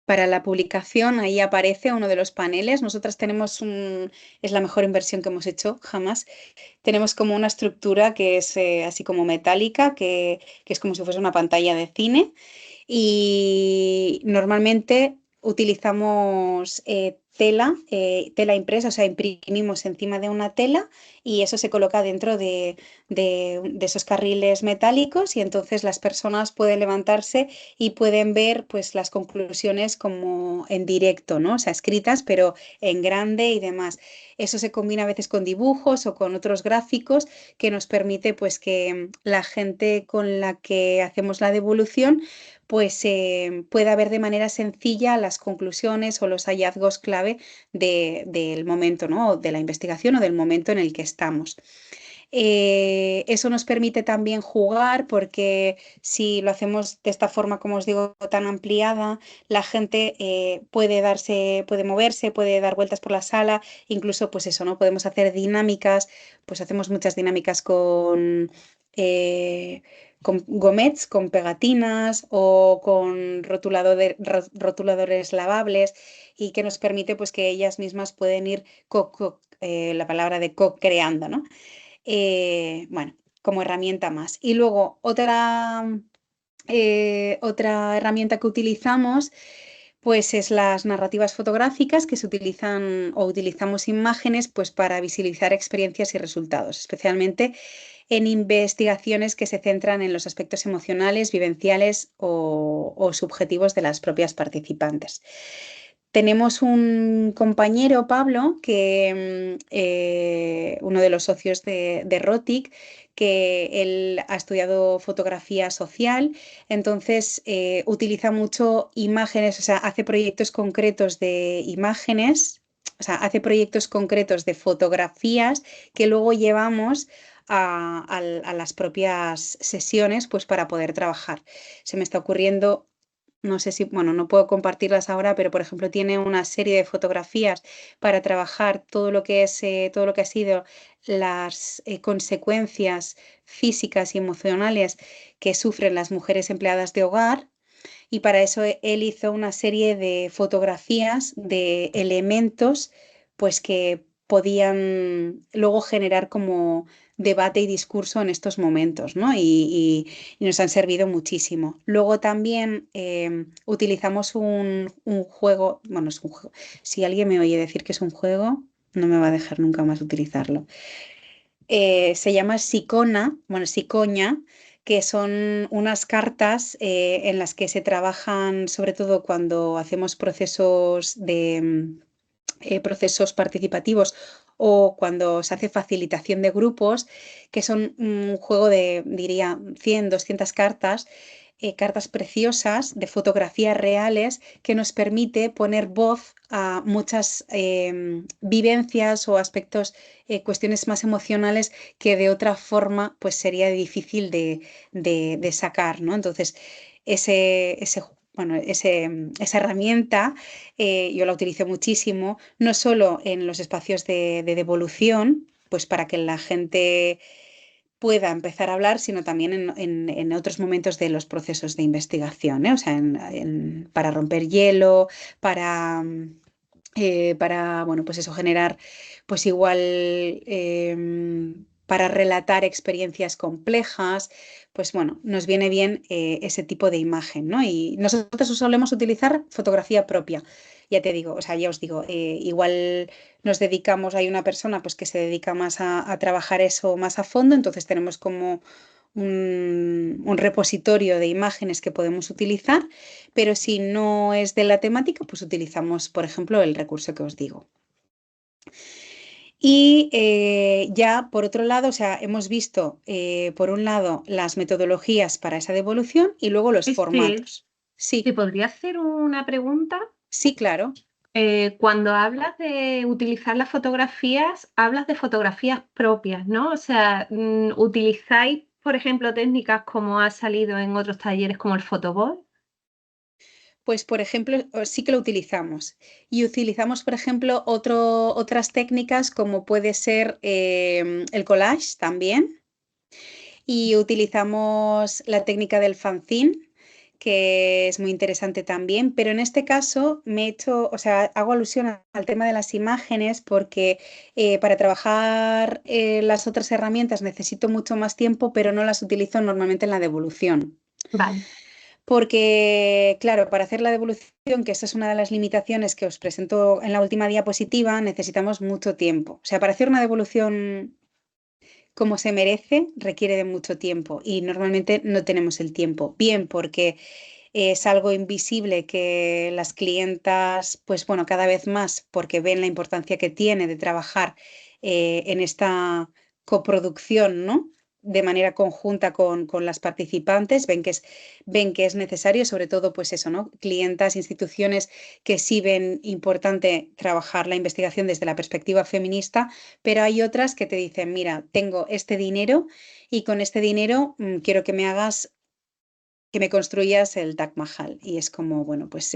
la publicación, ahí aparece uno de los paneles. Nosotras tenemos es la mejor inversión que hemos hecho jamás. Tenemos como una estructura que es así como metálica, que es como si fuese una pantalla de cine y normalmente utilizamos tela impresa, o sea, imprimimos encima de una tela y eso se coloca dentro de esos carriles metálicos y entonces las personas pueden levantarse y pueden ver pues las conclusiones como en directo, ¿no? O sea, escritas pero en grande y demás. Eso se combina a veces con dibujos o con otros gráficos que nos permite pues que la gente con la que hacemos la devolución pues pueda ver de manera sencilla las conclusiones o los hallazgos clave del momento, ¿no? De la investigación o del momento en el que estamos. Eso nos permite también jugar porque si lo hacemos de esta forma, como os digo, tan ampliada, la gente puede moverse, puede dar vueltas por la sala, incluso pues eso, ¿no? Podemos hacer dinámicas, pues hacemos muchas dinámicas con gomets, con pegatinas o con rotuladores lavables y que nos permite pues que ellas mismas pueden ir la palabra de co-creando, ¿no? Bueno, como herramienta más. Y luego otra herramienta que utilizamos pues es las narrativas fotográficas que se utilizan o utilizamos imágenes pues para visibilizar experiencias y resultados, especialmente en investigaciones que se centran en los aspectos emocionales, vivenciales o subjetivos de las propias participantes. Tenemos un compañero, Pablo, que uno de los socios de Rotic, que él ha estudiado fotografía social, entonces utiliza mucho imágenes, o sea, hace proyectos concretos de imágenes, o sea, hace proyectos concretos de fotografías que luego llevamos a las propias sesiones, pues para poder trabajar. Se me está ocurriendo no sé si, bueno, no puedo compartirlas ahora, pero por ejemplo tiene una serie de fotografías para trabajar todo lo que es, todo lo que ha sido las consecuencias físicas y emocionales que sufren las mujeres empleadas de hogar. Y para eso él hizo una serie de fotografías de elementos, pues que podían luego generar como debate y discurso en estos momentos, ¿no? Y nos han servido muchísimo. Luego también utilizamos un juego, bueno, es un juego. Si alguien me oye decir que es un juego, no me va a dejar nunca más utilizarlo. Se llama Sicona, bueno, Sicoña, que son unas cartas en las que se trabajan, sobre todo cuando hacemos procesos participativos o cuando se hace facilitación de grupos, que son un juego de, diría, 100, 200 cartas, cartas preciosas de fotografías reales que nos permite poner voz a muchas vivencias o aspectos, cuestiones más emocionales que de otra forma pues sería difícil de sacar, ¿no? Entonces, bueno, esa herramienta yo la utilizo muchísimo, no solo en los espacios de devolución, pues para que la gente pueda empezar a hablar, sino también en otros momentos de los procesos de investigación, ¿eh? O sea, para romper hielo, para para, bueno, pues eso, generar, pues igual, para relatar experiencias complejas, pues bueno, nos viene bien ese tipo de imagen, ¿no? Y nosotros solemos utilizar fotografía propia. Ya te digo, o sea, ya os digo, igual nos dedicamos, hay una persona pues que se dedica más a trabajar eso más a fondo, entonces tenemos como un repositorio de imágenes que podemos utilizar, pero si no es de la temática, pues utilizamos, por ejemplo, el recurso que os digo. Y ya por otro lado, o sea, hemos visto por un lado las metodologías para esa devolución y luego los Este, formatos. ¿te Sí, podría hacer una pregunta? sí, claro. Cuando hablas de utilizar las fotografías, hablas de fotografías propias, ¿no? O sea, ¿utilizáis, por ejemplo, técnicas como ha salido en otros talleres como el photoball? Pues, por ejemplo, sí que lo utilizamos. Y utilizamos, por ejemplo, otras técnicas como puede ser el collage también. Y utilizamos la técnica del fanzine, que es muy interesante también, pero en este caso me he hecho, o sea, hago alusión al tema de las imágenes porque para trabajar las otras herramientas necesito mucho más tiempo, pero no las utilizo normalmente en la devolución. Vale. Porque, claro, para hacer la devolución, que esa es una de las limitaciones que os presento en la última diapositiva, necesitamos mucho tiempo. O sea, para hacer una devolución como se merece, requiere de mucho tiempo y normalmente no tenemos el tiempo. Bien, porque es algo invisible que las clientas, pues bueno, cada vez más, porque ven la importancia que tiene de trabajar en esta coproducción, ¿no? De manera conjunta con las participantes, ven que es necesario, sobre todo, pues eso, ¿no? Clientas, instituciones que sí ven importante trabajar la investigación desde la perspectiva feminista, pero hay otras que te dicen, mira, tengo este dinero y con este dinero quiero que me hagas, que me construyas el Taj Mahal. Y es como, bueno, pues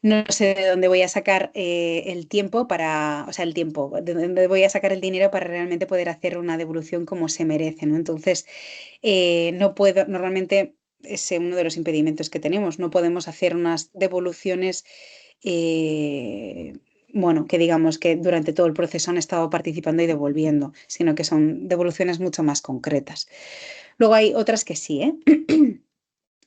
no sé de dónde voy a sacar el tiempo para, o sea, el tiempo, de dónde voy a sacar el dinero para realmente poder hacer una devolución como se merece, ¿no? Entonces, no puedo, normalmente es uno de los impedimentos que tenemos, no podemos hacer unas devoluciones. eh, bueno, que digamos que durante todo el proceso han estado participando y devolviendo, sino que son devoluciones mucho más concretas. Luego hay otras que sí, ¿eh?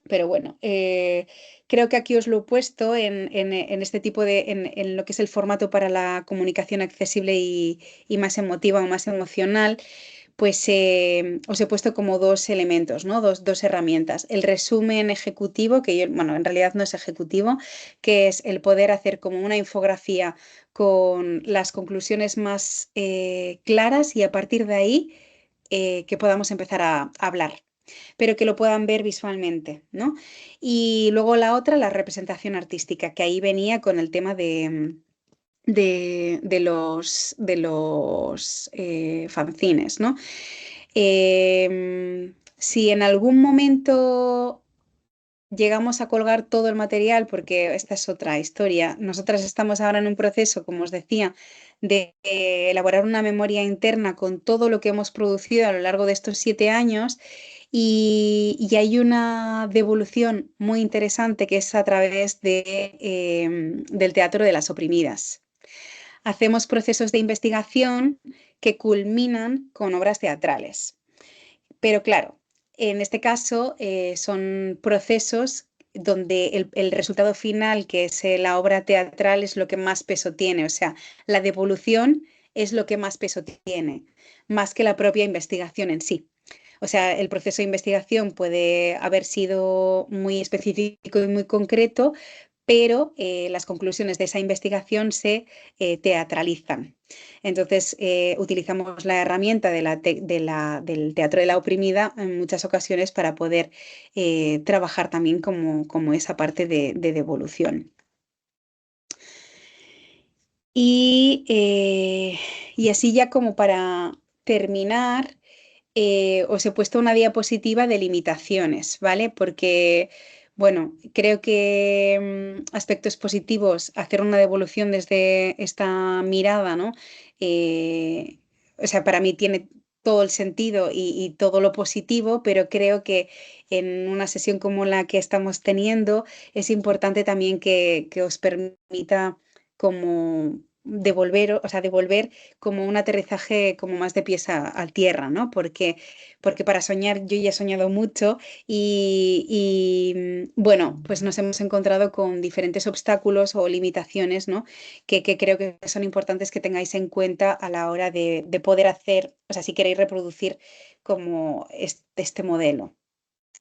Pero bueno, creo que aquí os lo he puesto en este tipo de, en lo que es el formato para la comunicación accesible y más emotiva o más emocional, pues os he puesto como dos elementos, ¿no? Dos herramientas. El resumen ejecutivo, que yo, bueno, en realidad no es ejecutivo, que es el poder hacer como una infografía con las conclusiones más claras y a partir de ahí que podamos empezar a hablar, pero que lo puedan ver visualmente, ¿no? Y luego la otra, la representación artística, que ahí venía con el tema de los fanzines, ¿no? Si en algún momento llegamos a colgar todo el material, porque esta es otra historia, nosotras estamos ahora en un proceso, como os decía, de elaborar una memoria interna con todo lo que hemos producido a lo largo de estos 7 años y hay una devolución muy interesante que es a través del teatro de las oprimidas. Hacemos procesos de investigación que culminan con obras teatrales. Pero claro, en este caso son procesos donde el resultado final, que es la obra teatral, es lo que más peso tiene. O sea, la devolución es lo que más peso tiene, más que la propia investigación en sí. O sea, el proceso de investigación puede haber sido muy específico y muy concreto, pero las conclusiones de esa investigación se teatralizan. Entonces, utilizamos la herramienta del teatro de la oprimida en muchas ocasiones para poder trabajar también como esa parte de devolución. Y así ya como para terminar, os he puesto una diapositiva de limitaciones, ¿vale? Porque, bueno, creo que aspectos positivos, hacer una devolución desde esta mirada, ¿no? O sea, para mí tiene todo el sentido y todo lo positivo, pero creo que en una sesión como la que estamos teniendo es importante también que os permita como devolver como un aterrizaje como más de pies a tierra, ¿no? Porque para soñar yo ya he soñado mucho bueno, pues nos hemos encontrado con diferentes obstáculos o limitaciones, ¿no? Que creo que son importantes que tengáis en cuenta a la hora de poder hacer, o sea, si queréis reproducir como este modelo.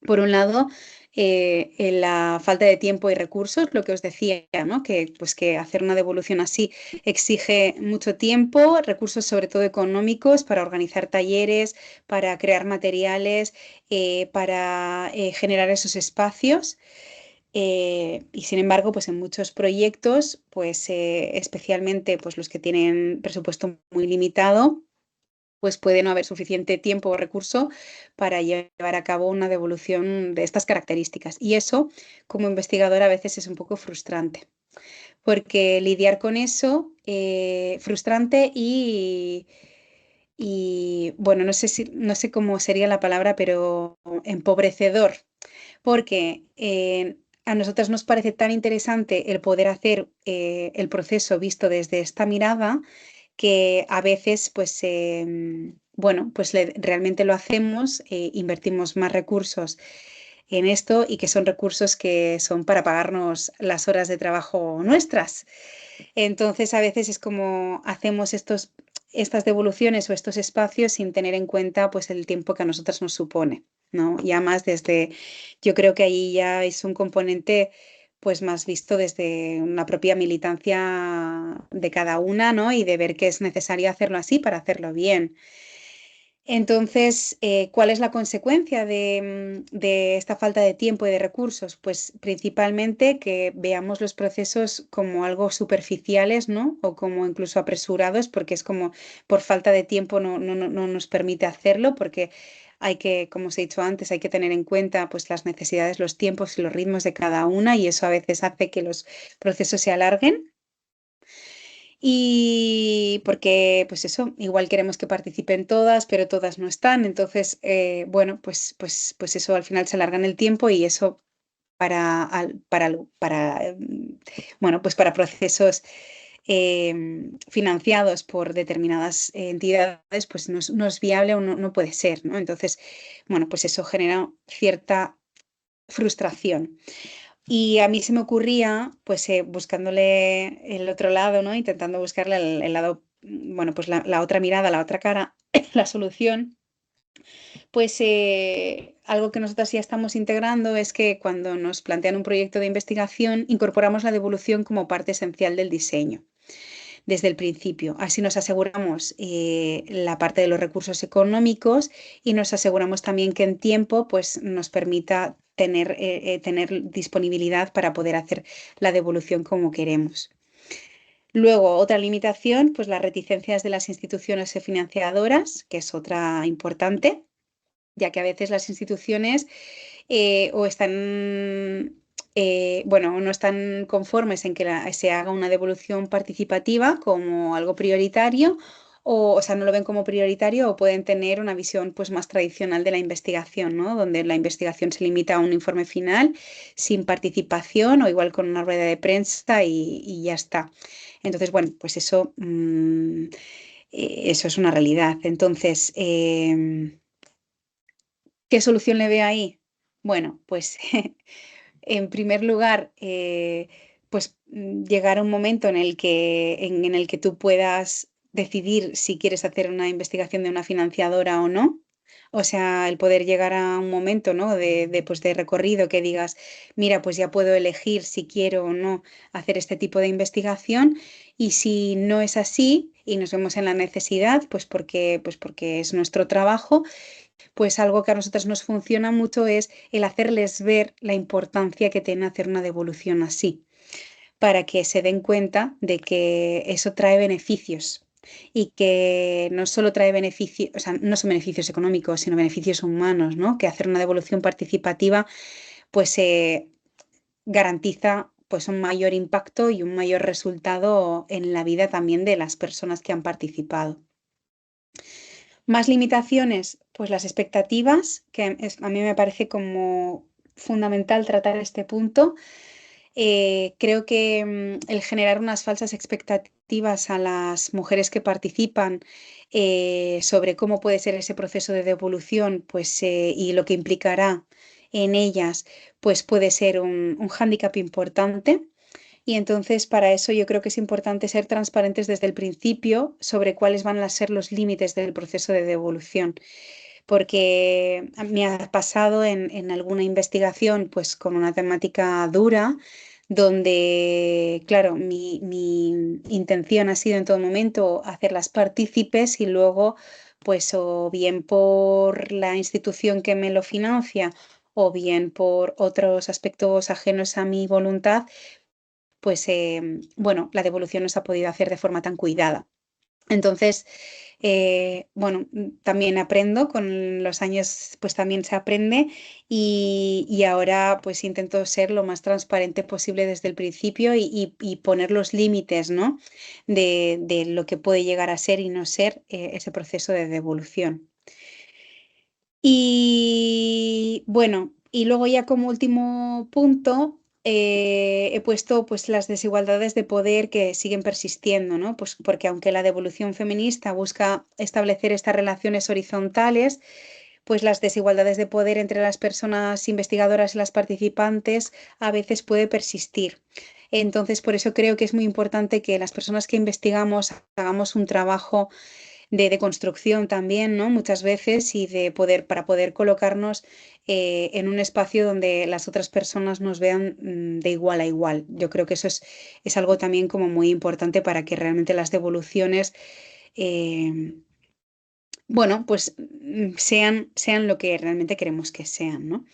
Por un lado, en la falta de tiempo y recursos, lo que os decía, ¿no? Pues que hacer una devolución así exige mucho tiempo, recursos sobre todo económicos para organizar talleres, para crear materiales, para generar esos espacios. Y sin embargo, pues en muchos proyectos, pues especialmente pues los que tienen presupuesto muy limitado, pues puede no haber suficiente tiempo o recurso para llevar a cabo una devolución de estas características. Y eso, como investigadora, a veces es un poco frustrante, porque lidiar con eso, frustrante bueno, no sé cómo sería la palabra, pero empobrecedor, porque a nosotras nos parece tan interesante el poder hacer el proceso visto desde esta mirada que a veces, pues, bueno, pues realmente lo hacemos, invertimos más recursos en esto y que son recursos que son para pagarnos las horas de trabajo nuestras. Entonces, a veces es como hacemos estas devoluciones o estos espacios sin tener en cuenta pues el tiempo que a nosotras nos supone, ¿no? Ya más yo creo que ahí ya es un componente pues más visto desde una propia militancia de cada una, ¿no? Y de ver que es necesario hacerlo así para hacerlo bien. Entonces, ¿cuál es la consecuencia de esta falta de tiempo y de recursos? Pues principalmente que veamos los procesos como algo superficiales, ¿no? O como incluso apresurados, porque es como por falta de tiempo no nos permite hacerlo, porque hay que, como os he dicho antes, hay que tener en cuenta pues las necesidades, los tiempos y los ritmos de cada una, y eso a veces hace que los procesos se alarguen. Y porque, pues eso, igual queremos que participen todas, pero todas no están. Entonces, bueno, pues eso al final se alarga en el tiempo y eso bueno, pues para procesos financiados por determinadas entidades, pues no es viable o no puede ser, ¿no? Entonces, bueno, pues eso genera cierta frustración. Y a mí se me ocurría, pues buscándole el otro lado, ¿no? Intentando buscarle el lado, bueno, pues la otra mirada, la otra cara, la solución. Pues algo que nosotros ya estamos integrando es que cuando nos plantean un proyecto de investigación, incorporamos la devolución como parte esencial del diseño desde el principio. Así nos aseguramos la parte de los recursos económicos y nos aseguramos también que en tiempo pues, nos permita tener disponibilidad para poder hacer la devolución como queremos. Luego, otra limitación, pues las reticencias de las instituciones financiadoras, que es otra importante, ya que a veces las instituciones o están, bueno, no están conformes en que se haga una devolución participativa como algo prioritario, o sea, no lo ven como prioritario o pueden tener una visión pues más tradicional de la investigación, ¿no? Donde la investigación se limita a un informe final sin participación o igual con una rueda de prensa y ya está. Entonces, bueno, pues eso es una realidad. Entonces, ¿qué solución le ve ahí? Bueno, pues en primer lugar, pues llegar a un momento en el que tú puedas decidir si quieres hacer una investigación de una financiadora o no. O sea, el poder llegar a un momento, ¿no? Pues de recorrido que digas, mira, pues ya puedo elegir si quiero o no hacer este tipo de investigación. Y si no es así y nos vemos en la necesidad, pues porque es nuestro trabajo, pues algo que a nosotros nos funciona mucho es el hacerles ver la importancia que tiene hacer una devolución así, para que se den cuenta de que eso trae beneficios y que no solo trae beneficios, o sea, no son beneficios económicos, sino beneficios humanos, ¿no? Que hacer una devolución participativa pues garantiza pues un mayor impacto y un mayor resultado en la vida también de las personas que han participado. Más limitaciones, pues las expectativas, a mí me parece como fundamental tratar este punto. Creo que el generar unas falsas expectativas a las mujeres que participan sobre cómo puede ser ese proceso de devolución, pues, y lo que implicará en ellas, pues puede ser un hándicap importante. Y entonces para eso yo creo que es importante ser transparentes desde el principio sobre cuáles van a ser los límites del proceso de devolución, porque me ha pasado en alguna investigación pues con una temática dura, donde, claro, mi intención ha sido en todo momento hacerlas partícipes y luego, pues o bien por la institución que me lo financia o bien por otros aspectos ajenos a mi voluntad, pues bueno, la devolución no se ha podido hacer de forma tan cuidada. Entonces, bueno, también aprendo, con los años pues también se aprende y ahora pues intento ser lo más transparente posible desde el principio y poner los límites, ¿no? De lo que puede llegar a ser y no ser ese proceso de devolución. Y bueno, y luego ya como último punto, he puesto pues las desigualdades de poder que siguen persistiendo, ¿no? Pues porque aunque la devolución feminista busca establecer estas relaciones horizontales, pues las desigualdades de poder entre las personas investigadoras y las participantes a veces puede persistir. Entonces, por eso creo que es muy importante que las personas que investigamos hagamos un trabajo de construcción también, ¿no? Muchas veces y de poder, para poder colocarnos en un espacio donde las otras personas nos vean de igual a igual. Yo creo que eso es algo también como muy importante para que realmente las devoluciones, eh, bueno, pues sean lo que realmente queremos que sean, ¿no?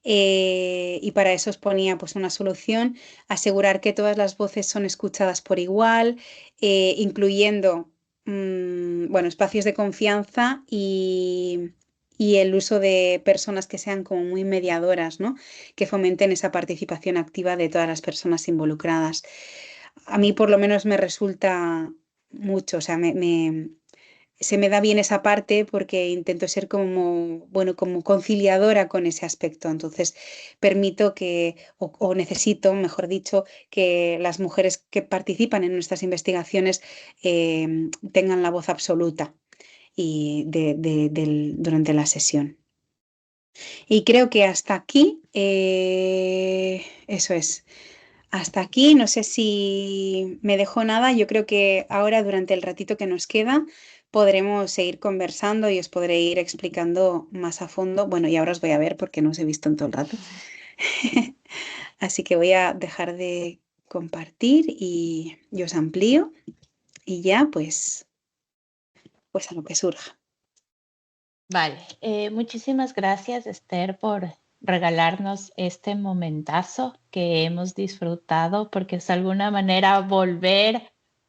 Y para eso os ponía pues una solución, asegurar que todas las voces son escuchadas por igual, incluyendo bueno, espacios de confianza y el uso de personas que sean como muy mediadoras, ¿no? Que fomenten esa participación activa de todas las personas involucradas. A mí por lo menos me resulta mucho, o sea, se me da bien esa parte porque intento ser como, bueno, como conciliadora con ese aspecto. Entonces, permito que, o necesito, mejor dicho, que las mujeres que participan en nuestras investigaciones tengan la voz absoluta y durante la sesión. Y creo que hasta aquí, eso es. Hasta aquí, no sé si me dejó nada. Yo creo que ahora, durante el ratito que nos queda, podremos seguir conversando y os podré ir explicando más a fondo. Bueno, y ahora os voy a ver porque no os he visto en todo el rato. Así que voy a dejar de compartir y os amplío y ya, pues a lo que surja. Vale, muchísimas gracias, Esther, por regalarnos este momentazo que hemos disfrutado, porque es de alguna manera volver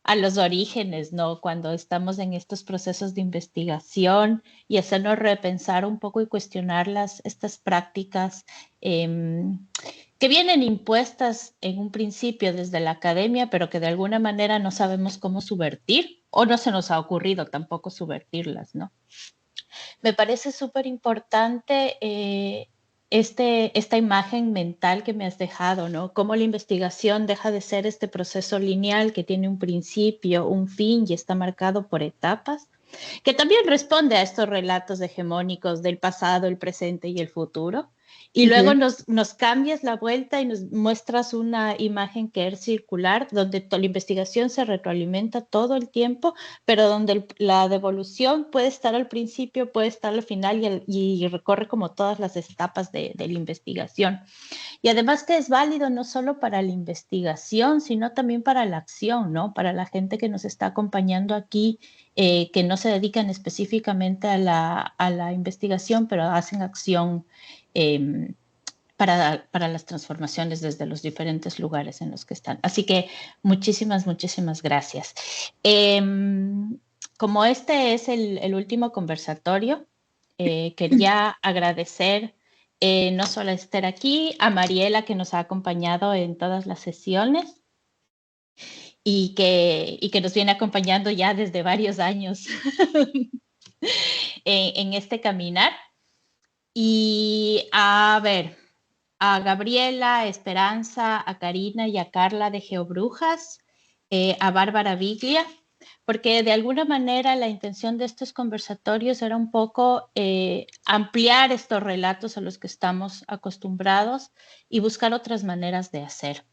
a los orígenes, ¿no? Cuando estamos en estos procesos de investigación y hacernos repensar un poco y cuestionar estas prácticas que vienen impuestas en un principio desde la academia, pero que de alguna manera no sabemos cómo subvertir o no se nos ha ocurrido tampoco subvertirlas, ¿no? Me parece súper importante esta imagen mental que me has dejado, ¿no? Cómo la investigación deja de ser este proceso lineal que tiene un principio, un fin y está marcado por etapas, que también responde a estos relatos hegemónicos del pasado, el presente y el futuro. Y luego nos cambias la vuelta y nos muestras una imagen que es circular, donde la investigación se retroalimenta todo el tiempo, pero donde la devolución puede estar al principio, puede estar al final y recorre como todas las etapas de la investigación. Y además que es válido no solo para la investigación, sino también para la acción, ¿no? Para la gente que nos está acompañando aquí, que no se dedican específicamente a la investigación, pero hacen acción para las transformaciones desde los diferentes lugares en los que están. Así que muchísimas, muchísimas gracias. Como este es el último conversatorio, quería agradecer no solo a Esther aquí, a Mariela que nos ha acompañado en todas las sesiones y que nos viene acompañando ya desde varios años en este caminar. Y a ver, a Gabriela, a Esperanza, a Karina y a Carla de Geobrujas, a Bárbara Biglia, porque de alguna manera la intención de estos conversatorios era un poco ampliar estos relatos a los que estamos acostumbrados y buscar otras maneras de hacer.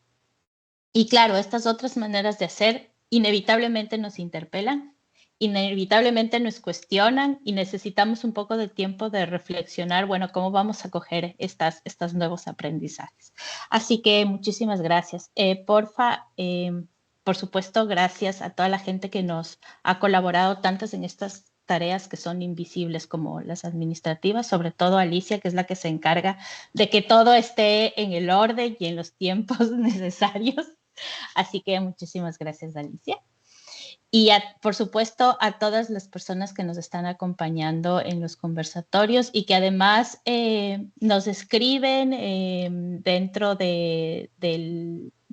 Y claro, estas otras maneras de hacer inevitablemente nos interpelan, inevitablemente nos cuestionan y necesitamos un poco de tiempo de reflexionar, bueno, cómo vamos a coger estos nuevos aprendizajes. Así que muchísimas gracias. Porfa, por supuesto, gracias a toda la gente que nos ha colaborado tantas en estas tareas que son invisibles como las administrativas, sobre todo Alicia, que es la que se encarga de que todo esté en el orden y en los tiempos necesarios. Así que muchísimas gracias, Alicia. Y por supuesto a todas las personas que nos están acompañando en los conversatorios y que además nos escriben dentro de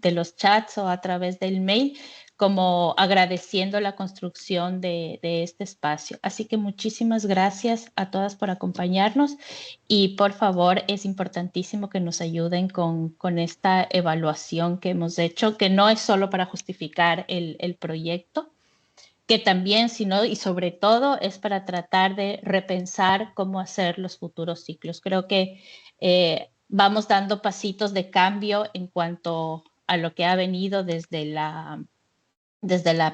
los chats o a través del mail, como agradeciendo la construcción de este espacio. Así que muchísimas gracias a todas por acompañarnos y por favor es importantísimo que nos ayuden con esta evaluación que hemos hecho, que no es solo para justificar el proyecto, que también, sino y sobre todo, es para tratar de repensar cómo hacer los futuros ciclos. Creo que vamos dando pasitos de cambio en cuanto a lo que ha venido desde la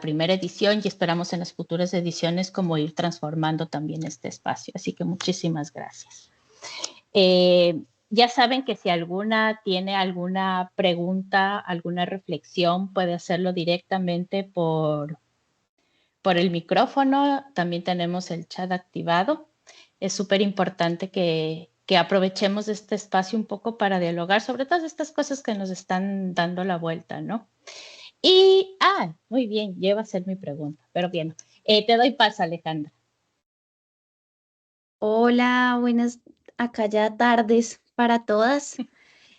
primera edición y esperamos en las futuras ediciones como ir transformando también este espacio. Así que muchísimas gracias. Ya saben que si alguna tiene alguna pregunta, alguna reflexión, puede hacerlo directamente por el micrófono. También tenemos el chat activado. Es súper importante que aprovechemos este espacio un poco para dialogar sobre todas estas cosas que nos están dando la vuelta, ¿no? Y, muy bien, lleva a ser mi pregunta, pero bien, te doy paso, Alejandra. Hola, buenas acá ya tardes para todas.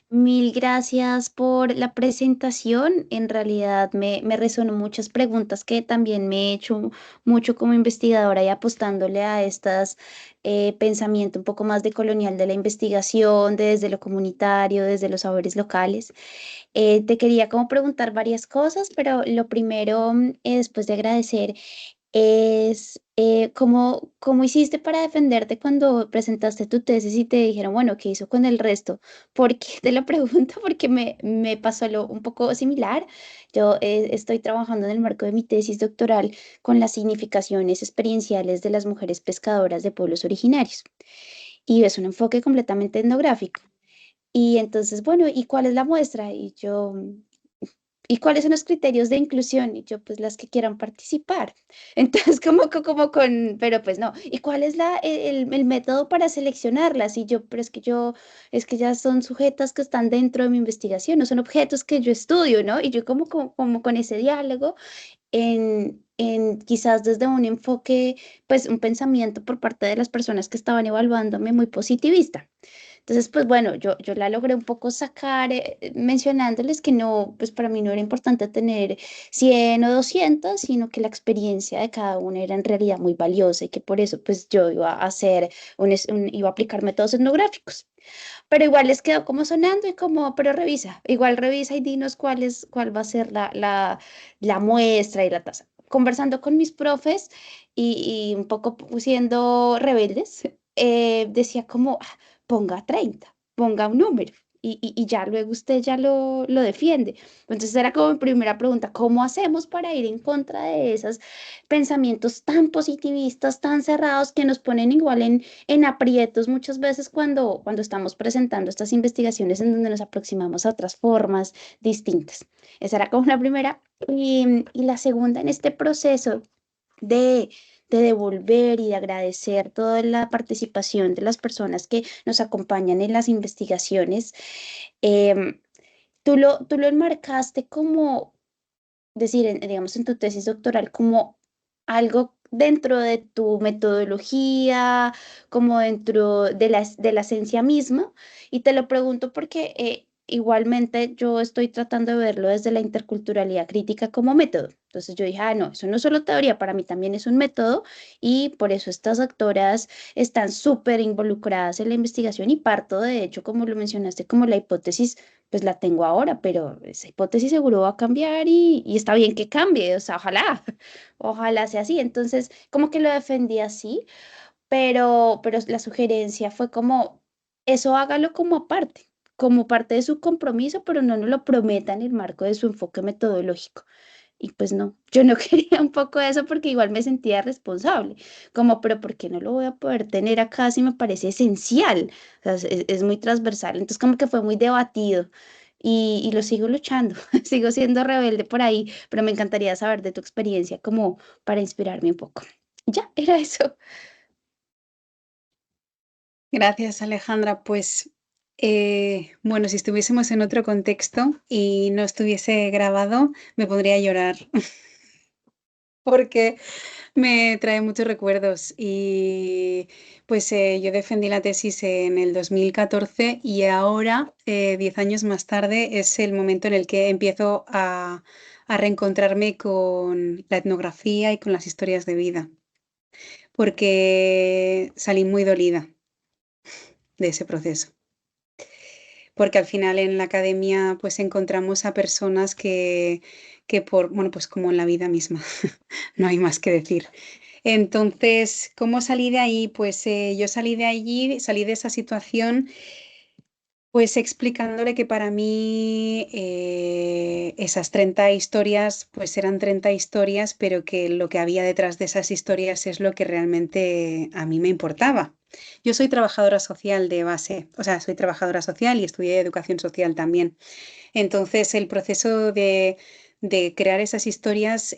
Mil gracias por la presentación. En realidad me resonó muchas preguntas que también me he hecho mucho como investigadora y apostándole a estas pensamiento un poco más de colonial de la investigación, desde lo comunitario, desde los saberes locales. Te quería como preguntar varias cosas, pero lo primero, después de agradecer, es cómo hiciste para defenderte cuando presentaste tu tesis y te dijeron, bueno, ¿qué hizo con el resto? ¿Por qué te lo pregunto? Porque me pasó lo un poco similar. Yo estoy trabajando en el marco de mi tesis doctoral con las significaciones experienciales de las mujeres pescadoras de pueblos originarios. Y es un enfoque completamente etnográfico. Y entonces, bueno, ¿y cuál es la muestra? Y yo, ¿y cuáles son los criterios de inclusión? Y yo, pues las que quieran participar. Entonces, como con, pero pues no. ¿Y cuál es el método para seleccionarlas? Y yo, pero es que ya son sujetas que están dentro de mi investigación, no son objetos que yo estudio, ¿no? Y yo como con ese diálogo en quizás desde un enfoque, pues un pensamiento por parte de las personas que estaban evaluándome muy positivista. Entonces, pues bueno, yo la logré un poco sacar mencionándoles que no, pues para mí no era importante tener 100 o 200, sino que la experiencia de cada uno era en realidad muy valiosa y que por eso pues yo iba a hacer, iba a aplicar métodos etnográficos. Pero igual les quedó como sonando y como, pero revisa, igual revisa y dinos cuál va a ser la muestra y la tasa. Conversando con mis profes y un poco siendo rebeldes, decía como, ponga 30, ponga un número. Y ya luego usted ya lo defiende. Entonces era como mi primera pregunta, ¿cómo hacemos para ir en contra de esos pensamientos tan positivistas, tan cerrados que nos ponen igual en aprietos muchas veces cuando estamos presentando estas investigaciones en donde nos aproximamos a otras formas distintas? Esa era como la primera. Y la segunda, en este proceso de, de devolver y de agradecer toda la participación de las personas que nos acompañan en las investigaciones, em, tú lo enmarcaste como, decir, digamos, en tu tesis doctoral, como algo dentro de tu metodología, como dentro de la esencia misma. Y te lo pregunto porque igualmente yo estoy tratando de verlo desde la interculturalidad crítica como método. Entonces yo dije, no, eso no es solo teoría, para mí también es un método y por eso estas doctoras están súper involucradas en la investigación y parto, de hecho, como lo mencionaste, como la hipótesis, pues la tengo ahora, pero esa hipótesis seguro va a cambiar y está bien que cambie, o sea, ojalá, ojalá sea así. Entonces, como que lo defendí así, pero la sugerencia fue como, eso hágalo como parte de su compromiso, pero no nos lo prometa en el marco de su enfoque metodológico. Y pues no, yo no quería un poco eso porque igual me sentía responsable, como, pero ¿por qué no lo voy a poder tener acá si me parece esencial? O sea, es muy transversal, entonces como que fue muy debatido y lo sigo luchando, sigo siendo rebelde por ahí, pero me encantaría saber de tu experiencia como para inspirarme un poco. Ya, era eso. Gracias, Alejandra. Pues bueno, si estuviésemos en otro contexto y no estuviese grabado, me pondría a llorar porque me trae muchos recuerdos y pues yo defendí la tesis en el 2014 y ahora, 10 años más tarde, es el momento en el que empiezo a reencontrarme con la etnografía y con las historias de vida, porque salí muy dolida de ese proceso. Porque al final en la academia pues encontramos a personas que bueno, pues como en la vida misma, no hay más que decir. Entonces, ¿cómo salí de ahí? Pues yo salí de allí, salí de esa situación, pues explicándole que para mí esas 30 historias, pues eran 30 historias, pero que lo que había detrás de esas historias es lo que realmente a mí me importaba. Yo soy trabajadora social de base, o sea, soy trabajadora social y estudié educación social también. Entonces, el proceso de crear esas historias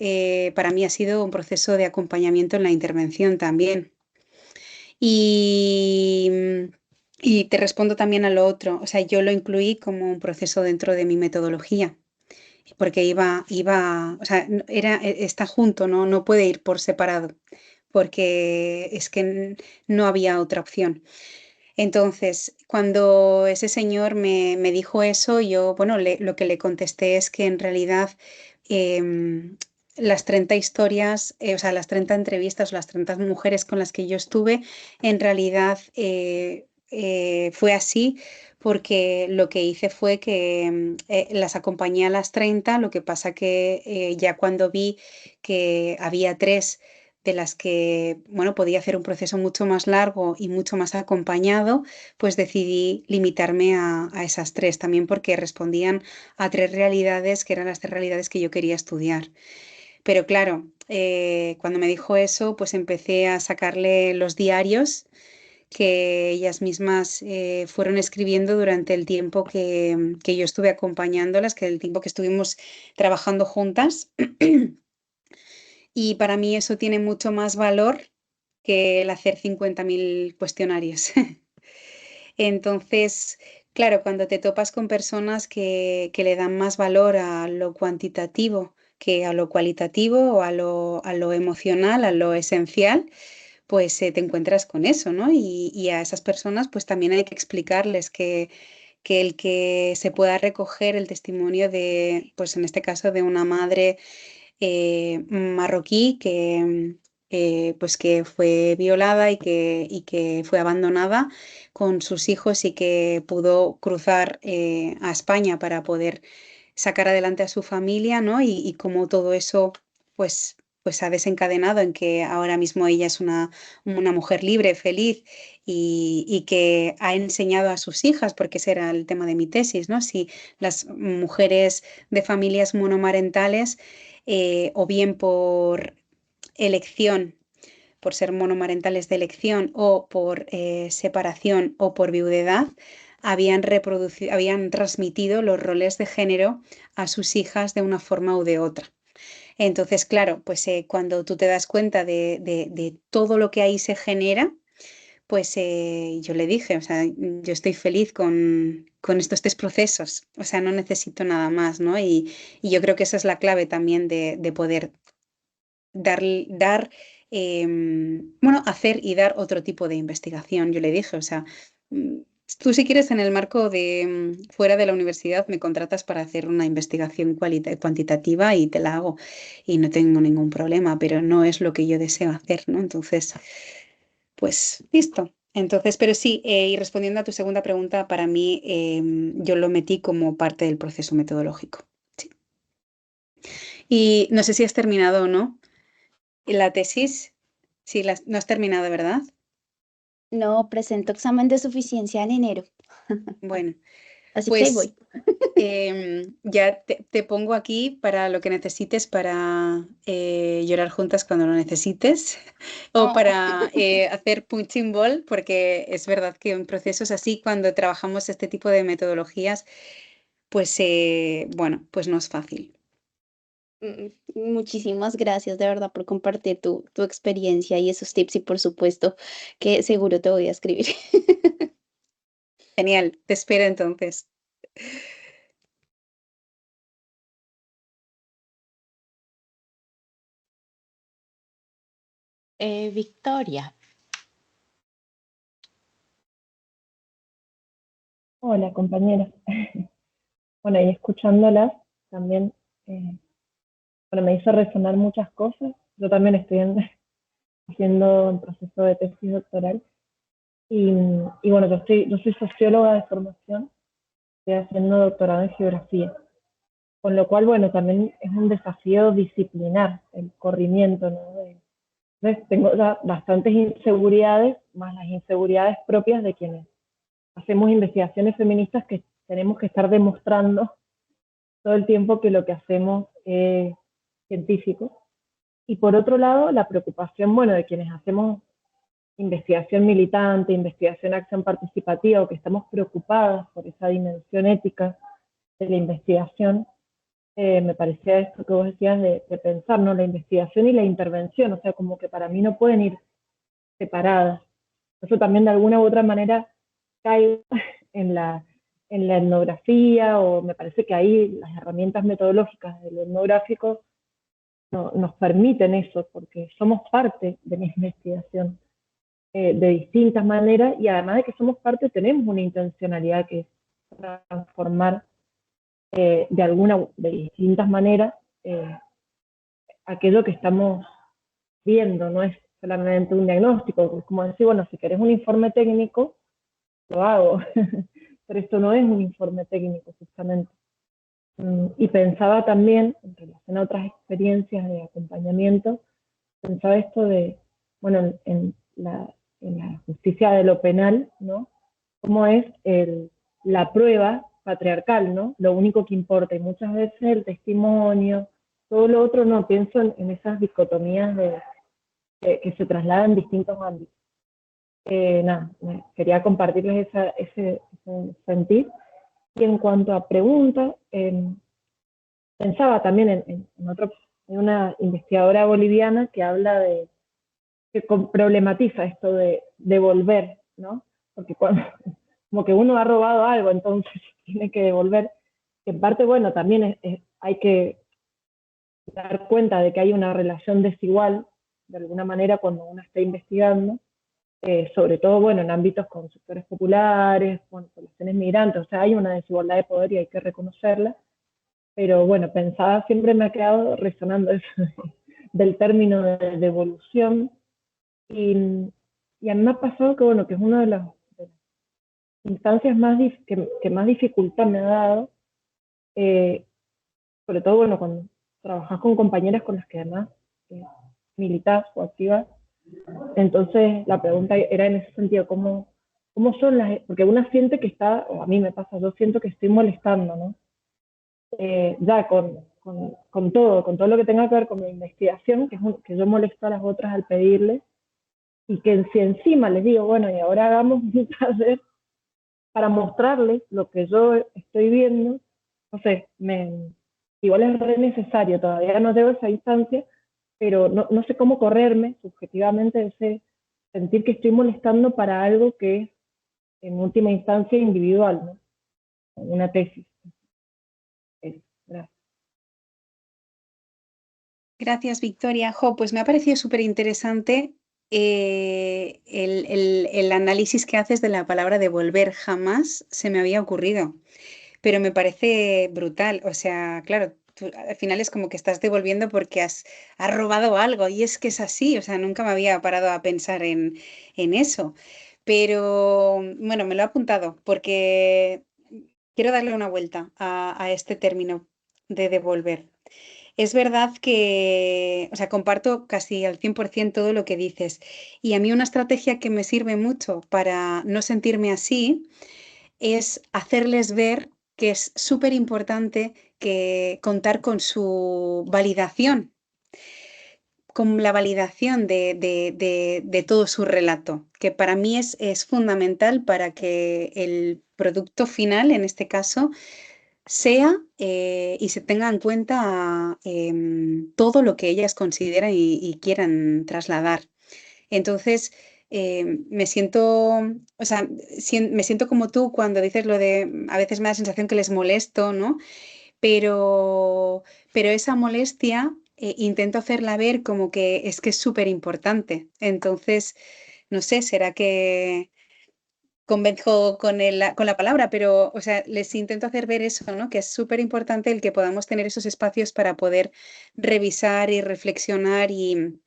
para mí ha sido un proceso de acompañamiento en la intervención también. Y, y te respondo también a lo otro, o sea, yo lo incluí como un proceso dentro de mi metodología, porque o sea, está junto, ¿no? No puede ir por separado, porque es que no había otra opción. Entonces, cuando ese señor me dijo eso, yo, bueno, lo que le contesté es que en realidad las 30 historias, o sea, las 30 entrevistas o las 30 mujeres con las que yo estuve, en realidad fue así porque lo que hice fue que las acompañé a las 30, lo que pasa que ya cuando vi que había tres de las que, bueno, podía hacer un proceso mucho más largo y mucho más acompañado, pues decidí limitarme a esas tres, también porque respondían a tres realidades que eran las tres realidades que yo quería estudiar. Pero claro, cuando me dijo eso, pues empecé a sacarle los diarios que ellas mismas fueron escribiendo durante el tiempo que yo estuve acompañándolas, que el tiempo que estuvimos trabajando juntas. Y para mí eso tiene mucho más valor que el hacer 50.000 cuestionarios. Entonces, claro, cuando te topas con personas que le dan más valor a lo cuantitativo que a lo cualitativo o a lo emocional, a lo esencial, pues te encuentras con eso, ¿no? Y a esas personas pues también hay que explicarles que el que se pueda recoger el testimonio de, pues en este caso, de una madre marroquí pues que fue violada y que fue abandonada con sus hijos y que pudo cruzar a España para poder sacar adelante a su familia, ¿no? Y cómo todo eso pues ha desencadenado en que ahora mismo ella es una mujer libre, feliz y que ha enseñado a sus hijas, porque ese era el tema de mi tesis, ¿no? Si las mujeres de familias monomarentales o bien por elección, por ser monomarentales de elección o por separación o por viudedad, habían transmitido los roles de género a sus hijas de una forma u de otra. Entonces, claro, pues cuando tú te das cuenta de todo lo que ahí se genera, pues yo le dije, o sea, yo estoy feliz con estos tres procesos, o sea, no necesito nada más, ¿no? Y yo creo que esa es la clave también de poder dar, bueno, hacer y dar otro tipo de investigación. Yo le dije, o sea, Tú si quieres en el marco de fuera de la universidad me contratas para hacer una investigación cuantitativa y te la hago y no tengo ningún problema, pero no es lo que yo deseo hacer, ¿no? Entonces, pues listo. Entonces, pero sí, y respondiendo a tu segunda pregunta, para mí yo lo metí como parte del proceso metodológico. Sí. Y no sé si has terminado o no. La tesis, sí, no has terminado, ¿verdad? No, presento examen de suficiencia en enero, Bueno, así que ahí pues voy. ya te pongo aquí para lo que necesites para llorar juntas cuando lo necesites o Oh. para hacer punching ball, porque es verdad que en procesos así, cuando trabajamos este tipo de metodologías, pues bueno, pues no es fácil. Muchísimas gracias de verdad por compartir tu experiencia y esos tips y por supuesto que seguro te voy a escribir. Genial, te espero entonces. Victoria. Hola, compañeras. Bueno, y escuchándolas también, bueno, me hizo resonar muchas cosas. Yo también estoy haciendo un proceso de tesis doctoral y, y bueno, yo soy socióloga de formación, estoy haciendo doctorado en geografía, con lo cual, bueno, también es un desafío disciplinar el corrimiento, ¿no? Entonces, tengo ya bastantes inseguridades, más las inseguridades propias de quienes hacemos investigaciones feministas que tenemos que estar demostrando todo el tiempo que lo que hacemos es científico. Y por otro lado, la preocupación, bueno, de quienes hacemos investigación militante, investigación acción participativa, o que estamos preocupadas por esa dimensión ética de la investigación, me parecía esto que vos decías de pensar, ¿no? La investigación y la intervención, o sea, como que para mí no pueden ir separadas. Eso también de alguna u otra manera cae en la, en la etnografía, o me parece que ahí las herramientas metodológicas del etnográfico nos permiten eso, porque somos parte de la investigación de distintas maneras, y además de que somos parte tenemos una intencionalidad que es transformar de distintas maneras aquello que estamos viendo, no es solamente un diagnóstico, es como decir, bueno, si querés un informe técnico, lo hago, pero esto no es un informe técnico justamente. Y pensaba también, en relación a otras experiencias de acompañamiento, pensaba esto de, bueno, en la justicia de lo penal, ¿no? Cómo es la prueba patriarcal, ¿no? Lo único que importa, y muchas veces el testimonio, todo lo otro no, pienso en esas dicotomías que se trasladan en distintos ámbitos. Nada, quería compartirles ese sentir. Y en cuanto a preguntas, pensaba también en una investigadora boliviana que habla que problematiza esto de volver, ¿no? Porque cuando, como que uno ha robado algo, entonces tiene que devolver. Que en parte, bueno, también hay que dar cuenta de que hay una relación desigual, de alguna manera, cuando uno está investigando, sobre todo, bueno, en ámbitos con sectores populares, con poblaciones migrantes, o sea, hay una desigualdad de poder y hay que reconocerla, pero bueno, pensaba, siempre me ha quedado resonando eso del término de devolución, y a mí me ha pasado que, bueno, que es una de las instancias que más dificultad me ha dado, sobre todo, bueno, cuando trabajas con compañeras con las que además militás o activas. Entonces, la pregunta era en ese sentido, ¿cómo son porque una siente que está, o a mí me pasa, yo siento que estoy molestando, ¿no? Ya con todo lo que tenga que ver con mi investigación, que yo molesto a las otras al pedirles, y que si encima les digo, bueno, y ahora hagamos un taller para mostrarles lo que yo estoy viendo, no sé, igual es re necesario, todavía no llego a esa instancia, pero no sé cómo correrme subjetivamente de ese sentir que estoy molestando para algo que es en última instancia individual, ¿no? Una tesis. Gracias. Gracias, Victoria. Jo, pues me ha parecido súper interesante el análisis que haces de la palabra devolver jamás se me había ocurrido, pero me parece brutal. O sea, claro, tú al final es como que estás devolviendo porque has robado algo y es que es así. O sea, nunca me había parado a pensar en eso. Pero bueno, me lo he apuntado porque quiero darle una vuelta a este término de devolver. Es verdad que, o sea, comparto casi al 100% todo lo que dices. Y a mí una estrategia que me sirve mucho para no sentirme así es hacerles ver que es súper importante que contar con su validación, con la validación de todo su relato, que para mí es fundamental para que el producto final, en este caso, sea y se tenga en cuenta todo lo que ellas consideran y quieran trasladar. Entonces, me siento, o sea, me siento como tú cuando dices lo de, a veces me da la sensación que les molesto, ¿no? Pero, pero esa molestia intento hacerla ver como que es súper importante. Entonces, no sé, será que convenzo con la palabra, pero, o sea, les intento hacer ver eso, ¿no? Que es súper importante el que podamos tener esos espacios para poder revisar y reflexionar y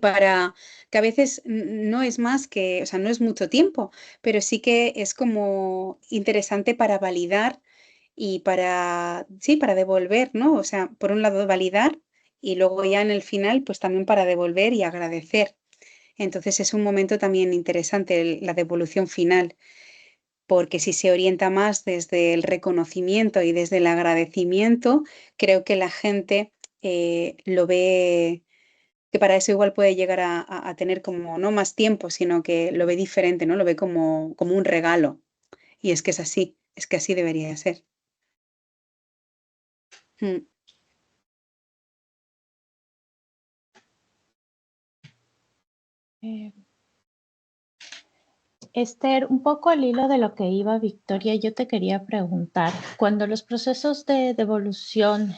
para que a veces no es más que, o sea, no es mucho tiempo, pero sí que es como interesante para validar y para, sí, para devolver, ¿no? O sea, por un lado validar y luego ya en el final, pues también para devolver y agradecer. Entonces es un momento también interesante la devolución final, porque si se orienta más desde el reconocimiento y desde el agradecimiento, creo que la gente lo ve, que para eso igual puede llegar a tener como no más tiempo, sino que lo ve diferente, ¿no? Lo ve como un regalo. Y es que es así, es que así debería ser. Mm. Eh, Esther, un poco al hilo de lo que iba Victoria, yo te quería preguntar, cuando los procesos de devolución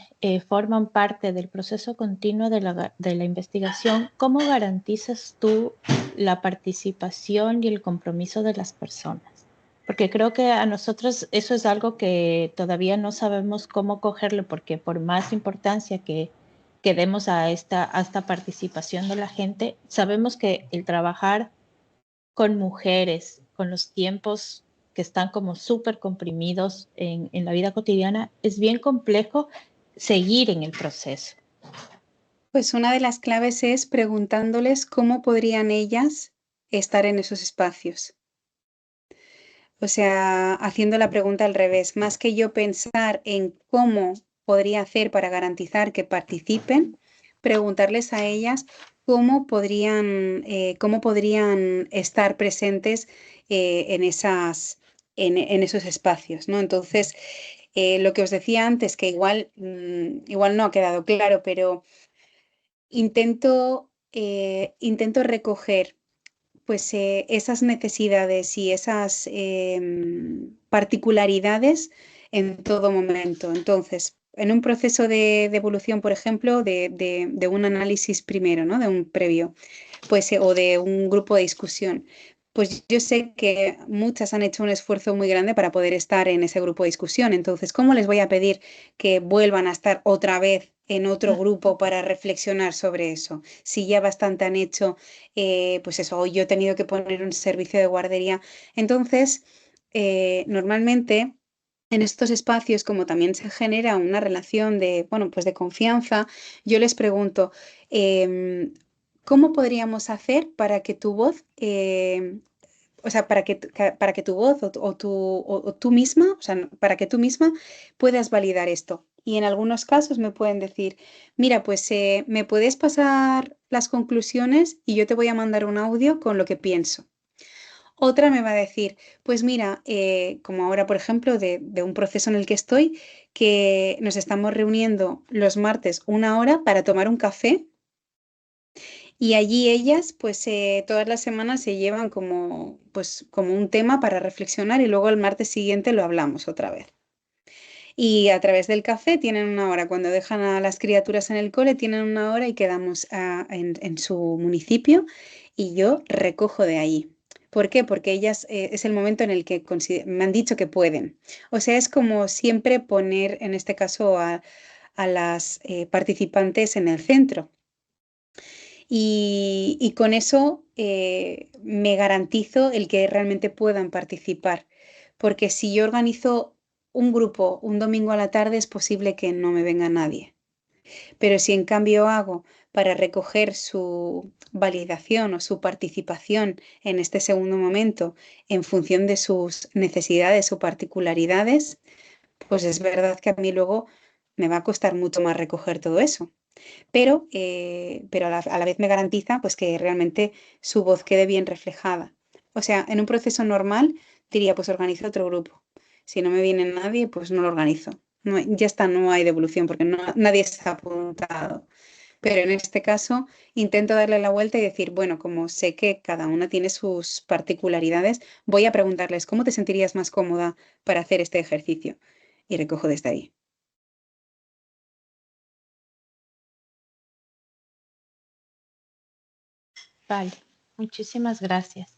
forman parte del proceso continuo de la investigación, ¿cómo garantizas tú la participación y el compromiso de las personas? Porque creo que a nosotros eso es algo que todavía no sabemos cómo cogerlo, porque por más importancia que demos a esta participación de la gente, sabemos que el trabajar con mujeres, con los tiempos que están como súper comprimidos en la vida cotidiana, es bien complejo seguir en el proceso. Pues una de las claves es preguntándoles cómo podrían ellas estar en esos espacios. O sea, haciendo la pregunta al revés, más que yo pensar en cómo podría hacer para garantizar que participen, preguntarles a ellas cómo podrían estar presentes en esos espacios, ¿no? Entonces, lo que os decía antes, que igual no ha quedado claro, pero intento recoger pues esas necesidades y esas particularidades en todo momento. Entonces, en un proceso de evolución, por ejemplo, de un análisis primero, ¿no? De un previo, pues, o de un grupo de discusión. Pues yo sé que muchas han hecho un esfuerzo muy grande para poder estar en ese grupo de discusión. Entonces, ¿cómo les voy a pedir que vuelvan a estar otra vez en otro grupo para reflexionar sobre eso? Si ya bastante han hecho, pues eso, hoy yo he tenido que poner un servicio de guardería. Entonces, normalmente en estos espacios, como también se genera una relación de, bueno, pues de confianza, yo les pregunto, ¿cómo podríamos hacer para que tu voz, o sea, para que tu voz o tú misma, o sea, para que tú misma puedas validar esto? Y en algunos casos me pueden decir, mira, pues me puedes pasar las conclusiones y yo te voy a mandar un audio con lo que pienso. Otra me va a decir, pues mira, como ahora, por ejemplo, de un proceso en el que estoy, que nos estamos reuniendo los martes 1 hora para tomar un café y allí ellas, pues todas las semanas se llevan como un tema para reflexionar y luego el martes siguiente lo hablamos otra vez. Y a través del café tienen una hora. Cuando dejan a las criaturas en el cole, tienen una hora y quedamos en su municipio y yo recojo de ahí. ¿Por qué? Porque ellas es el momento en el que me han dicho que pueden. O sea, es como siempre poner, en este caso, a las participantes en el centro. Y con eso me garantizo el que realmente puedan participar. Porque si yo organizo un grupo un domingo a la tarde, es posible que no me venga nadie. Pero si en cambio hago para recoger su validación o su participación en este segundo momento en función de sus necesidades o particularidades, pues es verdad que a mí luego me va a costar mucho más recoger todo eso. Pero a la vez me garantiza pues que realmente su voz quede bien reflejada. O sea, en un proceso normal diría, pues organizo otro grupo. Si no me viene nadie, pues no lo organizo. Ya está, no hay devolución porque nadie se ha apuntado. Pero en este caso intento darle la vuelta y decir, bueno, como sé que cada una tiene sus particularidades, voy a preguntarles, ¿cómo te sentirías más cómoda para hacer este ejercicio? Y recojo desde ahí. Vale, muchísimas gracias.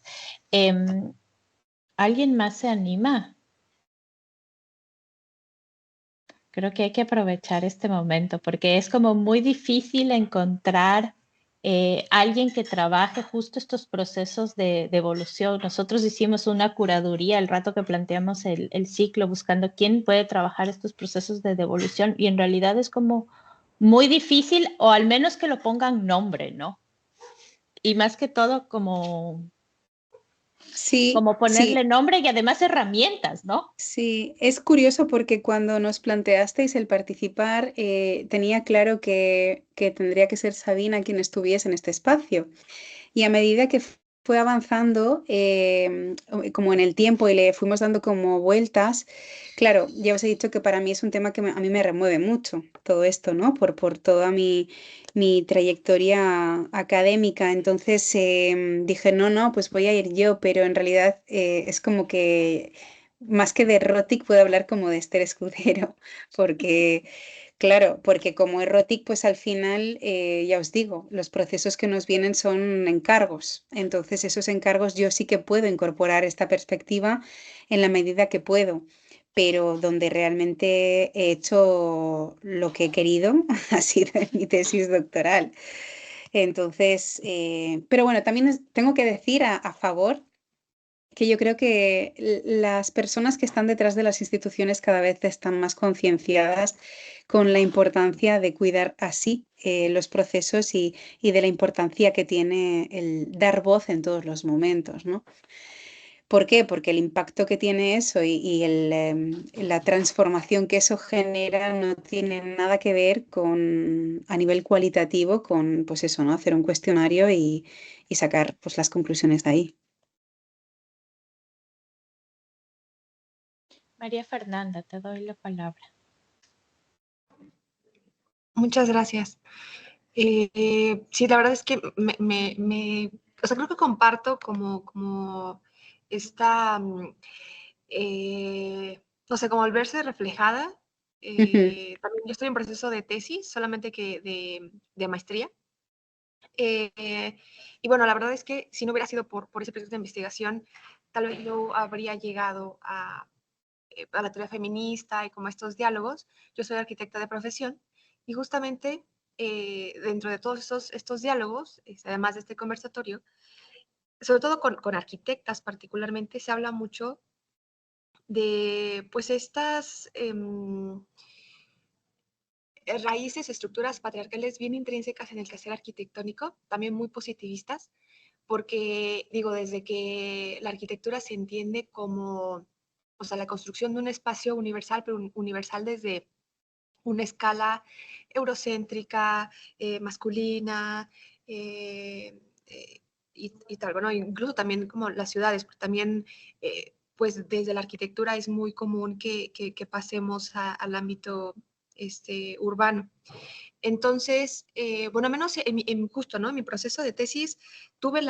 ¿Alguien más se anima? Creo que hay que aprovechar este momento porque es como muy difícil encontrar alguien que trabaje justo estos procesos de evolución. Nosotros hicimos una curaduría el rato que planteamos el ciclo buscando quién puede trabajar estos procesos de devolución y en realidad es como muy difícil o al menos que lo pongan nombre, ¿no? Y más que todo como Sí, ponerle sí. nombre y además herramientas, ¿no? Sí, es curioso porque cuando nos planteasteis el participar, tenía claro que tendría que ser Sabina quien estuviese en este espacio. Y a medida que fue avanzando, como en el tiempo y le fuimos dando como vueltas, claro, ya os he dicho que para mí es un tema que a mí me remueve mucho todo esto, ¿no? Por toda mi trayectoria académica. Entonces dije, no, pues voy a ir yo, pero en realidad es como que más que de Rotic puedo hablar como de Esther Escudero, porque claro, porque como Erotic, pues al final, ya os digo, los procesos que nos vienen son encargos. Entonces, esos encargos yo sí que puedo incorporar esta perspectiva en la medida que puedo, pero donde realmente he hecho lo que he querido ha sido en mi tesis doctoral. Entonces, pero bueno, también tengo que decir a favor que yo creo que las personas que están detrás de las instituciones cada vez están más concienciadas con la importancia de cuidar así los procesos y de la importancia que tiene el dar voz en todos los momentos, ¿no? ¿Por qué? Porque el impacto que tiene eso la transformación que eso genera no tiene nada que ver con, a nivel cualitativo, con, pues eso, ¿no? Hacer un cuestionario y sacar pues, las conclusiones de ahí. María Fernanda, te doy la palabra. Muchas gracias. Sí, la verdad es que o sea, creo que comparto como esta, no sé, como al verse reflejada. También yo estoy en proceso de tesis, solamente que de maestría. Y bueno, la verdad es que si no hubiera sido por ese proceso de investigación, tal vez yo habría llegado a la teoría feminista y como estos diálogos. Yo soy arquitecta de profesión y justamente dentro de todos estos diálogos, además de este conversatorio, sobre todo con arquitectas particularmente, se habla mucho de pues estas raíces, estructuras patriarcales bien intrínsecas en el quehacer arquitectónico, también muy positivistas, porque digo, desde que la arquitectura se entiende como, o sea, la construcción de un espacio universal, pero universal desde una escala eurocéntrica, masculina, y tal. Bueno, incluso también como las ciudades, porque también, pues desde la arquitectura es muy común que pasemos al ámbito urbano. Entonces, bueno, al menos justo, ¿no? En mi proceso de tesis tuve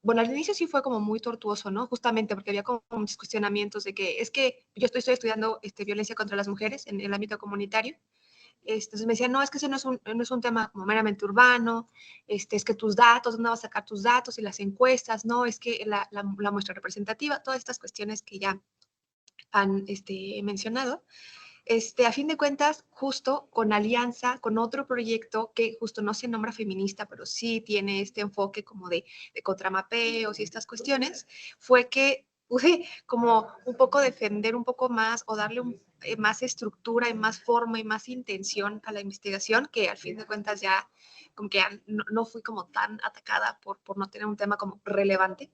bueno, al inicio sí fue como muy tortuoso, ¿no? Justamente porque había como muchos cuestionamientos de que es que yo estoy estudiando violencia contra las mujeres en el ámbito comunitario. Entonces me decían, no, es que ese no es un tema como meramente urbano, es que tus datos, ¿dónde vas a sacar tus datos y las encuestas? No, es que la muestra representativa, todas estas cuestiones que ya han mencionado. A fin de cuentas, justo con alianza, con otro proyecto que justo no se nombra feminista, pero sí tiene este enfoque como de contramapeos y estas cuestiones, fue que pude como un poco defender un poco más o darle más estructura y más forma y más intención a la investigación, que al fin de cuentas ya como que ya no fui como tan atacada por no tener un tema como relevante.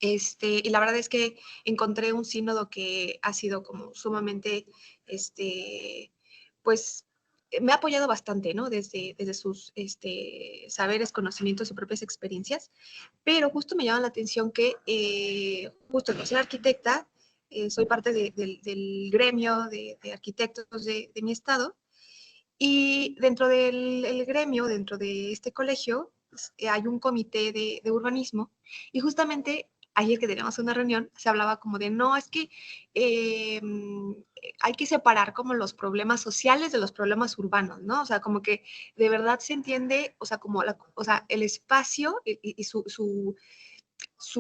Y la verdad es que encontré un sínodo que ha sido como sumamente, pues, me ha apoyado bastante, ¿no? Desde sus saberes, conocimientos y propias experiencias, pero justo me llama la atención que, justo por ser arquitecta, soy parte del gremio de arquitectos de mi estado, y dentro del gremio, dentro de este colegio, pues, hay un comité de urbanismo, y justamente ayer que teníamos una reunión, se hablaba como de, no, es que hay que separar como los problemas sociales de los problemas urbanos, ¿no? O sea, como que de verdad se entiende, o sea, como el espacio y su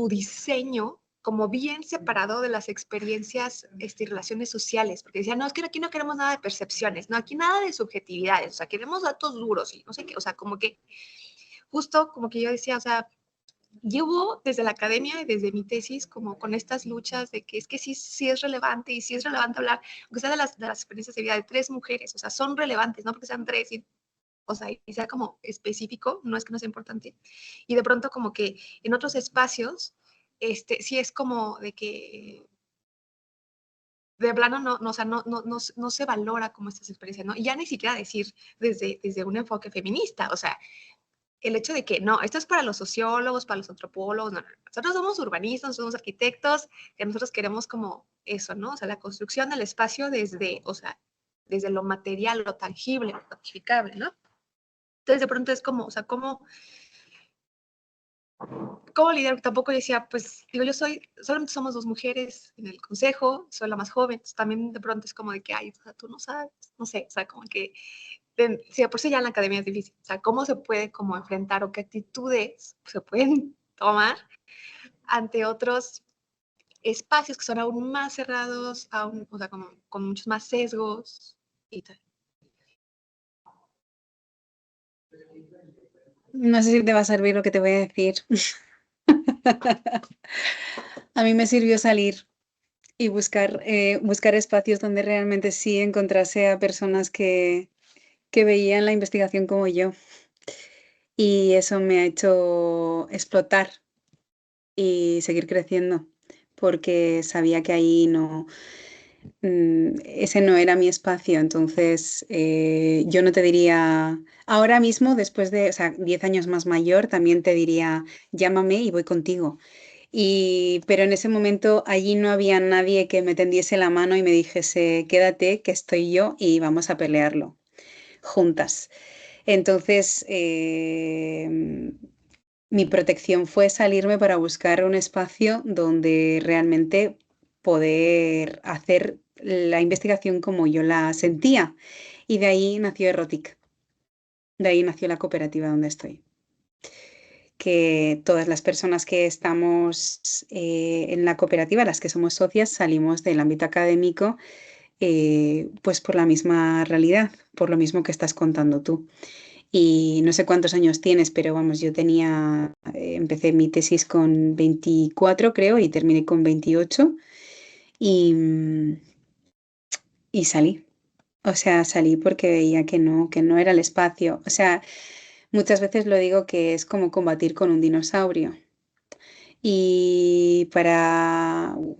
diseño como bien separado de las experiencias y relaciones sociales, porque decían, no, es que aquí no queremos nada de percepciones, no, aquí nada de subjetividades, o sea, queremos datos duros y no sé qué, o sea, como que justo como que yo decía, o sea, llevo desde la academia y desde mi tesis como con estas luchas de que es que sí es relevante y sí es relevante hablar, aunque sea de las experiencias de vida de 3 mujeres, o sea, son relevantes, no porque sean 3 y o sea, y sea como específico, no es que no sea importante. Y de pronto como que en otros espacios, sí es como de que de plano o sea, no se valora como estas experiencias, ¿no? Y ya ni siquiera decir desde un enfoque feminista, o sea, el hecho de que no, esto es para los sociólogos, para los antropólogos, no. Nosotros somos urbanistas, somos arquitectos, que nosotros queremos como eso, ¿no? O sea, la construcción del espacio o sea, desde lo material, lo tangible, lo cuantificable, ¿no? Entonces de pronto es como, o sea, ¿cómo lidiar? Tampoco decía, pues, digo, solamente somos 2 mujeres en el consejo, soy la más joven, entonces también de pronto es como de que, ay, o sea, tú no sabes, no sé, o sea, como que, si de por sí ya en la academia es difícil, o sea, ¿cómo se puede como enfrentar o qué actitudes se pueden tomar ante otros espacios que son aún más cerrados, o sea, como, con muchos más sesgos y tal? No sé si te va a servir lo que te voy a decir. A mí me sirvió salir y buscar espacios donde realmente sí encontrase a personas que veían la investigación como yo. Y eso me ha hecho explotar y seguir creciendo, porque sabía que ahí ese no era mi espacio. Entonces, yo no te diría, ahora mismo, después de, o sea, 10 años más mayor, también te diría, llámame y voy contigo. Pero en ese momento allí no había nadie que me tendiese la mano y me dijese, quédate, que estoy yo y vamos a pelearlo juntas. Entonces, mi protección fue salirme para buscar un espacio donde realmente poder hacer la investigación como yo la sentía. Y de ahí nació Erotic. De ahí nació la cooperativa donde estoy. Que todas las personas que estamos en la cooperativa, las que somos socias, salimos del ámbito académico pues por la misma realidad, por lo mismo que estás contando tú. Y no sé cuántos años tienes, pero vamos, yo empecé mi tesis con 24 creo y terminé con 28 y, y salí. O sea, salí porque veía que no era el espacio. O sea, muchas veces lo digo que es como combatir con un dinosaurio. O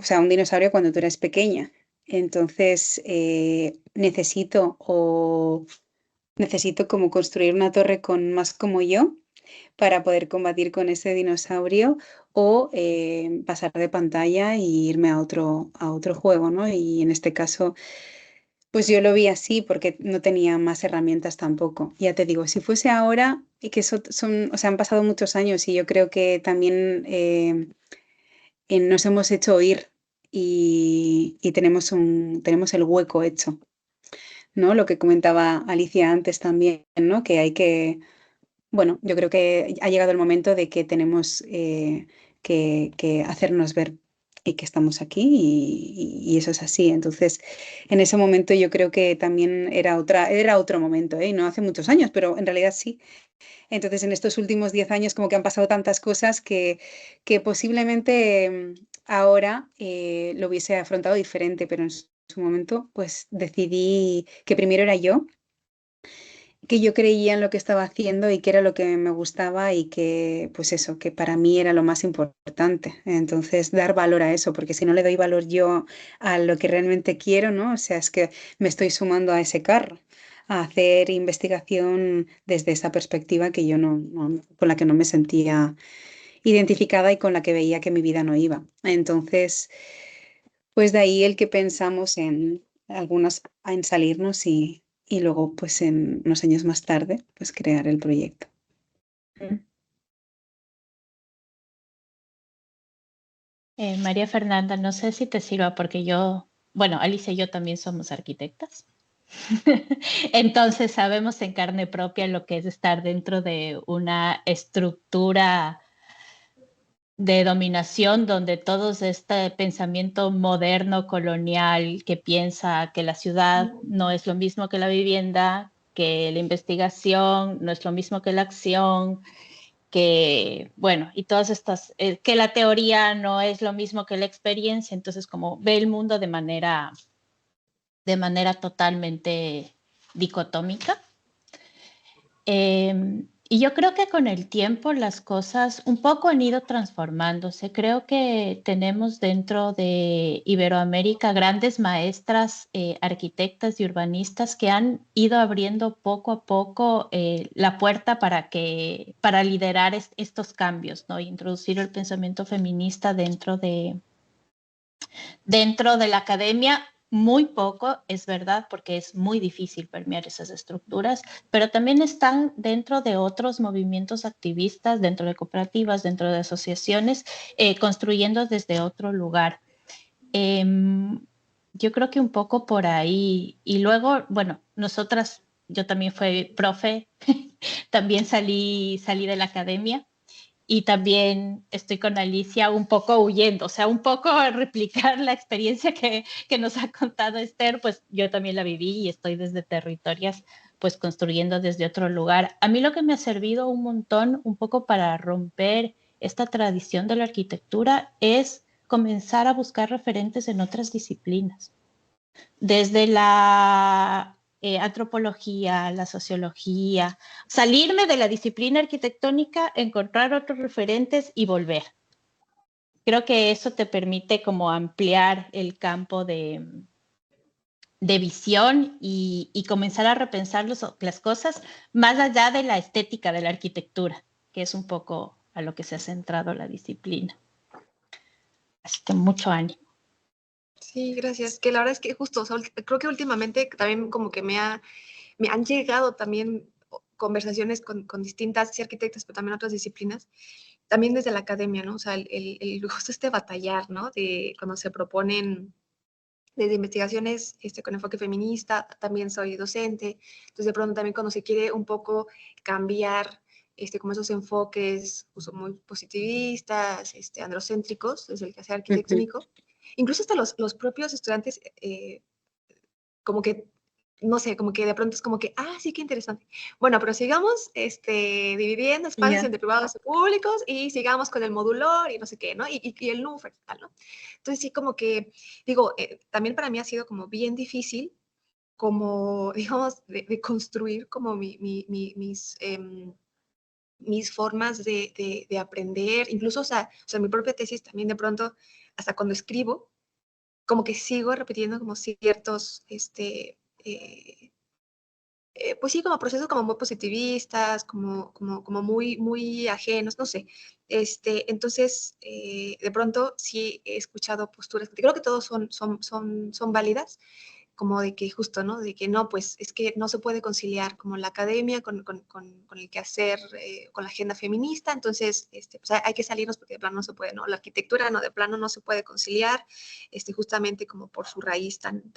sea, un dinosaurio cuando tú eres pequeña. Entonces, necesito como construir una torre con más como yo para poder combatir con ese dinosaurio o pasar de pantalla e irme a otro juego, ¿no? Y en este caso, Pues yo lo vi así porque no tenía más herramientas tampoco. Ya te digo, si fuese ahora, y que o sea, han pasado muchos años y yo creo que también nos hemos hecho oír y tenemos el hueco hecho, ¿no? Lo que comentaba Alicia antes también, ¿no? Que hay que, bueno, yo creo que ha llegado el momento de que tenemos que hacernos ver y que estamos aquí y eso es así. Entonces, en ese momento yo creo que también era otro momento, ¿eh? No hace muchos años, pero en realidad sí. Entonces, en estos últimos 10 años como que han pasado tantas cosas que posiblemente ahora lo hubiese afrontado diferente, pero en su momento pues decidí que primero era yo, que yo creía en lo que estaba haciendo y que era lo que me gustaba y que, pues eso, que para mí era lo más importante. Entonces, dar valor a eso, porque si no le doy valor yo a lo que realmente quiero, ¿no? O sea, es que me estoy sumando a ese carro, a hacer investigación desde esa perspectiva que yo con la que no me sentía identificada y con la que veía que mi vida no iba. Entonces, pues de ahí el que pensamos en algunas en salirnos y luego pues en unos años más tarde pues crear el proyecto. María Fernanda, no sé si te sirva porque yo, bueno, Alicia y yo también somos arquitectas. Entonces sabemos en carne propia lo que es estar dentro de una estructura de dominación donde todo este pensamiento moderno, colonial, que piensa que la ciudad no es lo mismo que la vivienda, que la investigación no es lo mismo que la acción, que, bueno, y todas estas, que la teoría no es lo mismo que la experiencia, entonces como ve el mundo de manera totalmente dicotómica. Y yo creo que con el tiempo las cosas un poco han ido transformándose. Creo que tenemos dentro de Iberoamérica grandes maestras, arquitectas y urbanistas que han ido abriendo poco a poco la puerta para liderar estos cambios, ¿no? Introducir el pensamiento feminista dentro de la academia. Muy poco, es verdad, porque es muy difícil permear esas estructuras, pero también están dentro de otros movimientos activistas, dentro de cooperativas, dentro de asociaciones, construyendo desde otro lugar. Yo creo que un poco por ahí. Y luego, bueno, nosotras, yo también fui profe, también salí de la academia. Y también estoy con Alicia un poco huyendo, o sea, un poco replicar la experiencia que nos ha contado Esther, pues yo también la viví y estoy desde Territorias, pues construyendo desde otro lugar. A mí lo que me ha servido un montón, un poco para romper esta tradición de la arquitectura, es comenzar a buscar referentes en otras disciplinas. Desde la antropología, la sociología, salirme de la disciplina arquitectónica, encontrar otros referentes y volver. Creo que eso te permite como ampliar el campo de visión y comenzar a repensar las cosas más allá de la estética de la arquitectura, que es un poco a lo que se ha centrado la disciplina. Así que mucho ánimo. Sí, gracias. Que la verdad es que justo, o sea, creo que últimamente también como que me han llegado también conversaciones con distintas arquitectas, pero también otras disciplinas, también desde la academia, ¿no? O sea, justo este batallar, ¿no? De cuando se proponen desde investigaciones con enfoque feminista, también soy docente, entonces de pronto también cuando se quiere un poco cambiar como esos enfoques muy positivistas, androcéntricos, desde el quehacer arquitectónico, incluso hasta los propios estudiantes, como que, no sé, como que de pronto es como que, sí, qué interesante. Bueno, pero sigamos dividiendo espacios entre privados y públicos y sigamos con el modulor y no sé qué, ¿no? Y el NUFER, tal, ¿no? Entonces sí, como que, digo, también para mí ha sido como bien difícil, como, digamos, de construir como mis formas de aprender, incluso, o sea, mi propia tesis también de pronto, hasta cuando escribo, como que sigo repitiendo como ciertos, pues sí, como procesos como muy positivistas, como muy, muy ajenos, no sé. Entonces, de pronto sí he escuchado posturas, que creo que todos son válidas, como de que justo, ¿no? De que no, pues es que no se puede conciliar como la academia con el quehacer, con la agenda feminista, entonces pues hay que salirnos porque de plano no se puede, ¿no? La arquitectura, no, de plano no se puede conciliar, justamente como por su raíz tan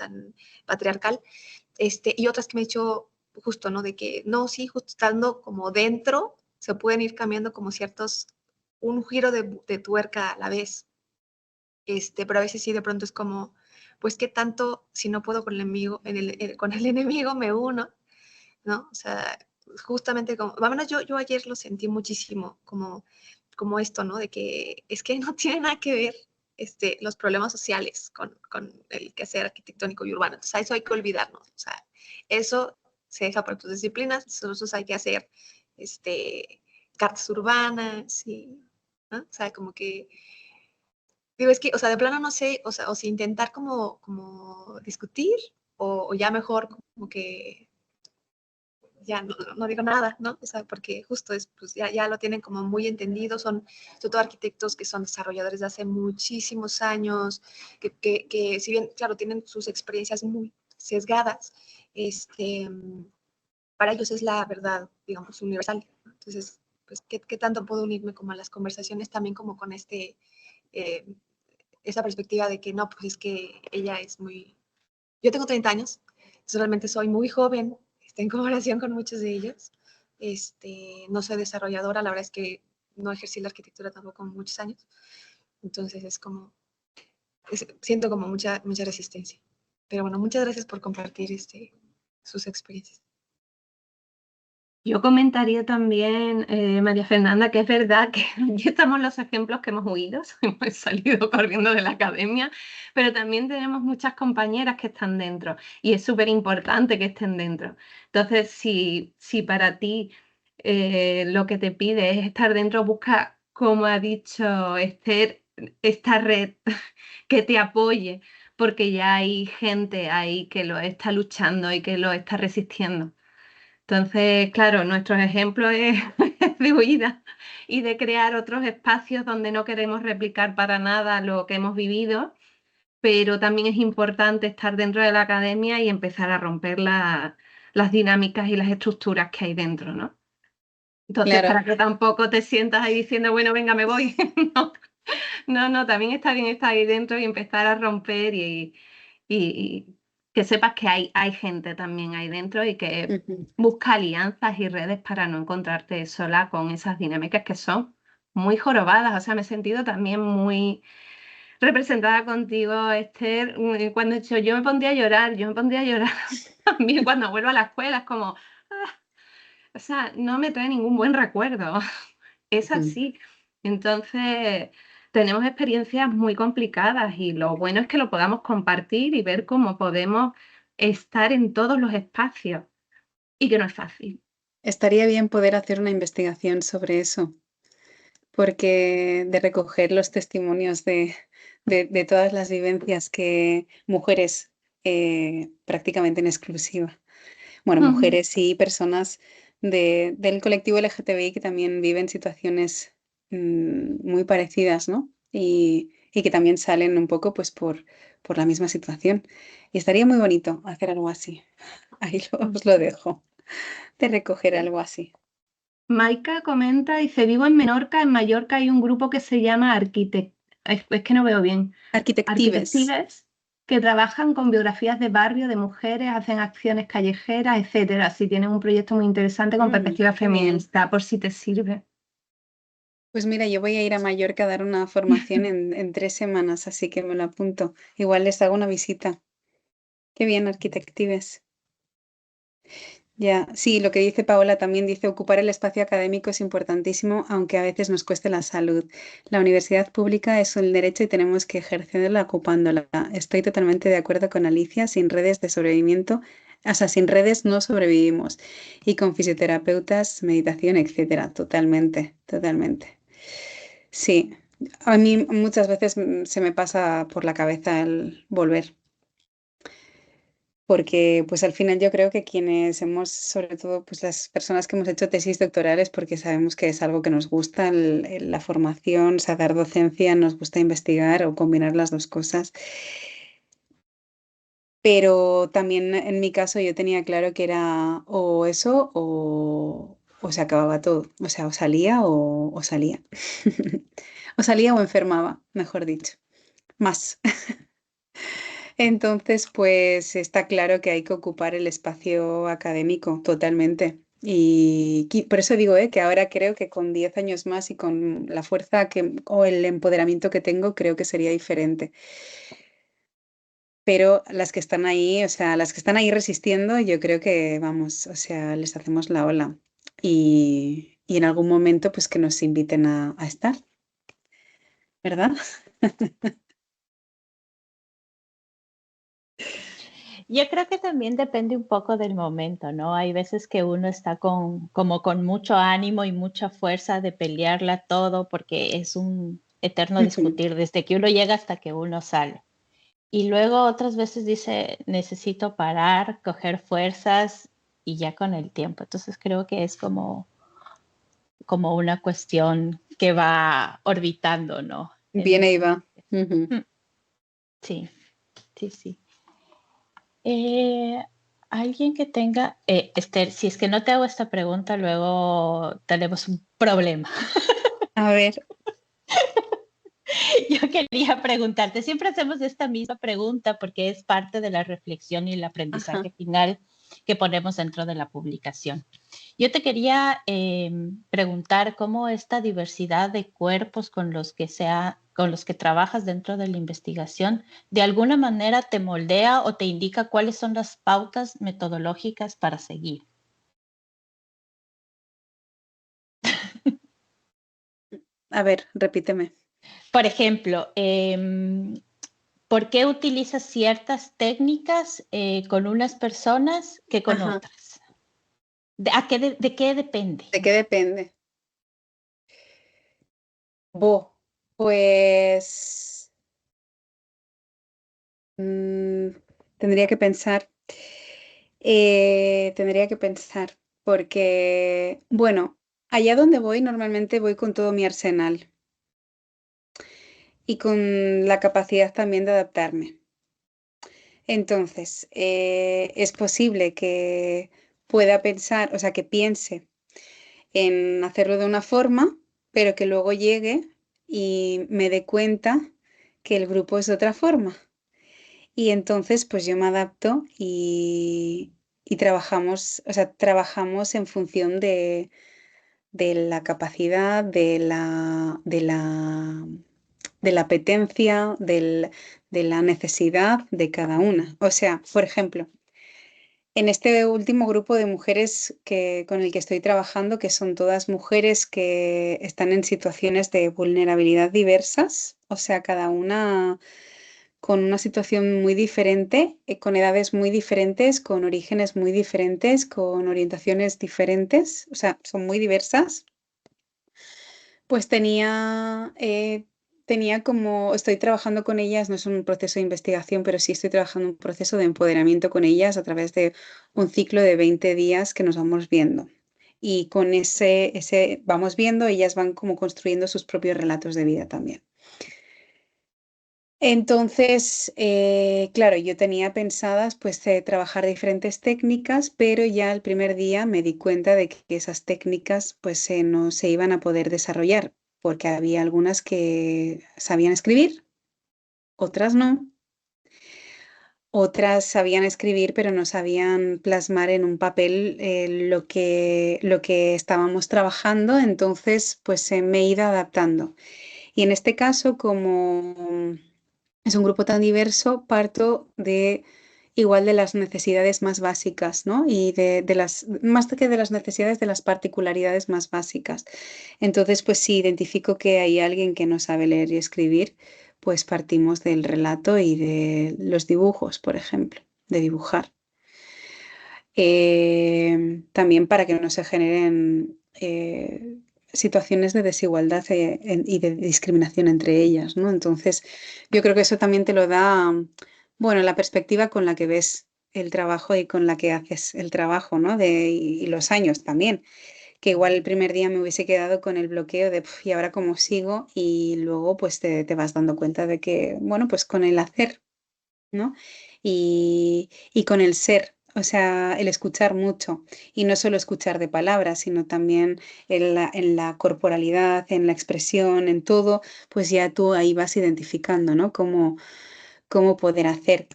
patriarcal, y otras que me he hecho justo, ¿no? De que no, sí, justo estando como dentro, se pueden ir cambiando como ciertos, un giro de tuerca a la vez, pero a veces sí de pronto es como, pues qué tanto, si no puedo con el enemigo, con el enemigo me uno, ¿no? O sea, justamente como, al menos yo ayer lo sentí muchísimo, como esto, ¿no? De que es que no tiene nada que ver los problemas sociales con el quehacer arquitectónico y urbano. Entonces, a eso hay que olvidarnos. O sea, eso se deja por tus disciplinas, nosotros hay que hacer cartas urbanas, y, ¿no? O sea, como que digo, es que, o sea, de plano no sé, o sea, o si intentar como discutir, o ya mejor como que ya no digo nada, ¿no? O sea, porque justo es, pues ya lo tienen como muy entendido, son sobre todo arquitectos que son desarrolladores de hace muchísimos años, que si bien, claro, tienen sus experiencias muy sesgadas, para ellos es la verdad, digamos, universal. Entonces, pues, ¿qué tanto puedo unirme como a las conversaciones también como con eh, esa perspectiva de que no, pues es que ella es muy... Yo tengo 30 años, entonces realmente soy muy joven en comparación con muchos de ellos. No soy desarrolladora, la verdad es que no ejercí la arquitectura tampoco muchos años, entonces es como, siento como mucha resistencia. Pero bueno, muchas gracias por compartir sus experiencias. Yo comentaría también, María Fernanda, que es verdad que aquí estamos los ejemplos que hemos huido, hemos salido corriendo de la academia, pero también tenemos muchas compañeras que están dentro y es súper importante que estén dentro. Entonces, si para ti lo que te pide es estar dentro, busca, como ha dicho Esther, esta red que te apoye, porque ya hay gente ahí que lo está luchando y que lo está resistiendo. Entonces, claro, nuestros ejemplos es de huida y de crear otros espacios donde no queremos replicar para nada lo que hemos vivido, pero también es importante estar dentro de la academia y empezar a romper las dinámicas y las estructuras que hay dentro, ¿no? Entonces, Claro. para que tampoco te sientas ahí diciendo, bueno, venga, me voy. No, también está bien estar ahí dentro y empezar a romper y que sepas que hay gente también ahí dentro y que busca alianzas y redes para no encontrarte sola con esas dinámicas que son muy jorobadas. O sea, me he sentido también muy representada contigo, Esther, cuando he dicho yo me pondría a llorar también cuando vuelvo a la escuela, es como, o sea, no me trae ningún buen recuerdo. Es así. Entonces, tenemos experiencias muy complicadas y lo bueno es que lo podamos compartir y ver cómo podemos estar en todos los espacios y que no es fácil. Estaría bien poder hacer una investigación sobre eso, porque de recoger los testimonios de todas las vivencias que mujeres prácticamente en exclusiva, bueno, mujeres y personas del colectivo LGTBI que también viven situaciones muy parecidas, ¿no? Y que también salen un poco pues por la misma situación. Y estaría muy bonito hacer algo así. Ahí os lo dejo, de recoger algo así. Maika comenta, dice, vivo en Menorca, en Mallorca hay un grupo que se llama es que no veo bien. Arquitectives. Arquitectives, que trabajan con biografías de barrio, de mujeres, hacen acciones callejeras, etcétera. Sí, tienen un proyecto muy interesante con perspectiva Qué bien. feminista, por si te sirve. Pues mira, yo voy a ir a Mallorca a dar una formación en 3 semanas, así que me lo apunto. Igual les hago una visita. Qué bien, Arquitectives. Ya, sí, lo que dice Paola también dice, ocupar el espacio académico es importantísimo, aunque a veces nos cueste la salud. La universidad pública es un derecho y tenemos que ejercerla ocupándola. Estoy totalmente de acuerdo con Alicia, sin redes de sobrevivimiento, o sea, sin redes no sobrevivimos. Y con fisioterapeutas, meditación, etcétera. Totalmente, totalmente. Sí, a mí muchas veces se me pasa por la cabeza el volver. Porque pues al final yo creo que quienes hemos, sobre todo pues las personas que hemos hecho tesis doctorales, porque sabemos que es algo que nos gusta, la formación, o sea, dar docencia, nos gusta investigar o combinar las dos cosas. Pero también en mi caso yo tenía claro que era o eso o se acababa todo. O sea, o salía o salía. O salía o enfermaba, mejor dicho. Más. Entonces, pues está claro que hay que ocupar el espacio académico totalmente. Y por eso digo, que ahora creo que con 10 años más y con la fuerza o el empoderamiento que tengo, creo que sería diferente. Pero las que están ahí, o sea, las que están ahí resistiendo, yo creo que, vamos, o sea, les hacemos la ola. Y en algún momento, pues que nos inviten a estar, ¿verdad? Yo creo que también depende un poco del momento, ¿no? Hay veces que uno está como con mucho ánimo y mucha fuerza de pelearla todo porque es un eterno discutir desde que uno llega hasta que uno sale. Y luego otras veces dice, necesito parar, coger fuerzas y ya con el tiempo. Entonces creo que es como una cuestión que va orbitando, ¿no? En Viene y ese va. sentido. Ujú. Sí, sí, sí. Eh, alguien que tenga, Esther, si es que no te hago esta pregunta, luego tenemos un problema. A ver, Yo quería preguntarte, siempre hacemos esta misma pregunta porque es parte de la reflexión y el aprendizaje ajá. final que ponemos dentro de la publicación. Yo te quería preguntar cómo esta diversidad de cuerpos con los que trabajas dentro de la investigación, de alguna manera te moldea o te indica cuáles son las pautas metodológicas para seguir. A ver, repíteme. Por ejemplo, ¿por qué utilizas ciertas técnicas con unas personas que con Ajá. otras? ¿De qué depende? ¿De qué depende? Pues mm, tendría que pensar. Tendría que pensar, porque, bueno, allá donde voy normalmente voy con todo mi arsenal y con la capacidad también de adaptarme. Entonces, es posible que pueda pensar, o sea, que piense en hacerlo de una forma, pero que luego llegue y me dé cuenta que el grupo es de otra forma. Y entonces, pues yo me adapto y trabajamos, o sea, trabajamos en función de la capacidad, de la apetencia, de la necesidad de cada una. O sea, por ejemplo, en este último grupo de mujeres con el que estoy trabajando, que son todas mujeres que están en situaciones de vulnerabilidad diversas, o sea, cada una con una situación muy diferente, con edades muy diferentes, con orígenes muy diferentes, con orientaciones diferentes, o sea, son muy diversas, pues tenía como, estoy trabajando con ellas, no es un proceso de investigación, pero sí estoy trabajando un proceso de empoderamiento con ellas a través de un ciclo de 20 días que nos vamos viendo. Y con ese vamos viendo, ellas van como construyendo sus propios relatos de vida también. Entonces, claro, yo tenía pensadas pues trabajar diferentes técnicas, pero ya el primer día me di cuenta de que esas técnicas pues no se iban a poder desarrollar, porque había algunas que sabían escribir, otras no, otras sabían escribir, pero no sabían plasmar en un papel lo que estábamos trabajando, entonces pues me he ido adaptando. Y en este caso, como es un grupo tan diverso, parto de igual de las necesidades más básicas, ¿no? Y de las, más que de las necesidades, de las particularidades más básicas. Entonces, pues si identifico que hay alguien que no sabe leer y escribir, pues partimos del relato y de los dibujos, por ejemplo, de dibujar. También para que no se generen situaciones de desigualdad y de discriminación entre ellas, ¿no? Entonces, yo creo que eso también te lo da, bueno, la perspectiva con la que ves el trabajo y con la que haces el trabajo, ¿no? Y los años también, que igual el primer día me hubiese quedado con el bloqueo de, "Puf, ¿y ahora cómo sigo?" Y luego pues te vas dando cuenta de que, bueno, pues con el hacer ¿no? Y con el ser, o sea, el escuchar mucho. Y no solo escuchar de palabras, sino también en la corporalidad, en la expresión, en todo, pues ya tú ahí vas identificando, ¿no? Cómo poder hacer.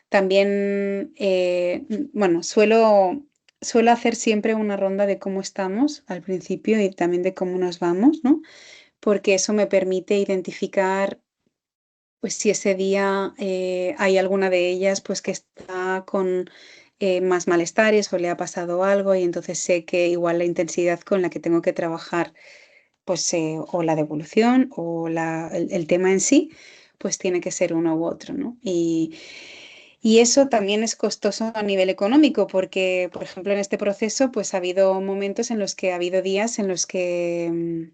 También, bueno, suelo hacer siempre una ronda de cómo estamos al principio y también de cómo nos vamos, ¿no? Porque eso me permite identificar, pues si ese día hay alguna de ellas, pues que está con más malestares o le ha pasado algo y entonces sé que igual la intensidad con la que tengo que trabajar, pues o la devolución o el tema en sí, pues tiene que ser uno u otro, ¿no? Y eso también es costoso a nivel económico, porque, por ejemplo, en este proceso, pues ha habido momentos en los que ha habido días en los que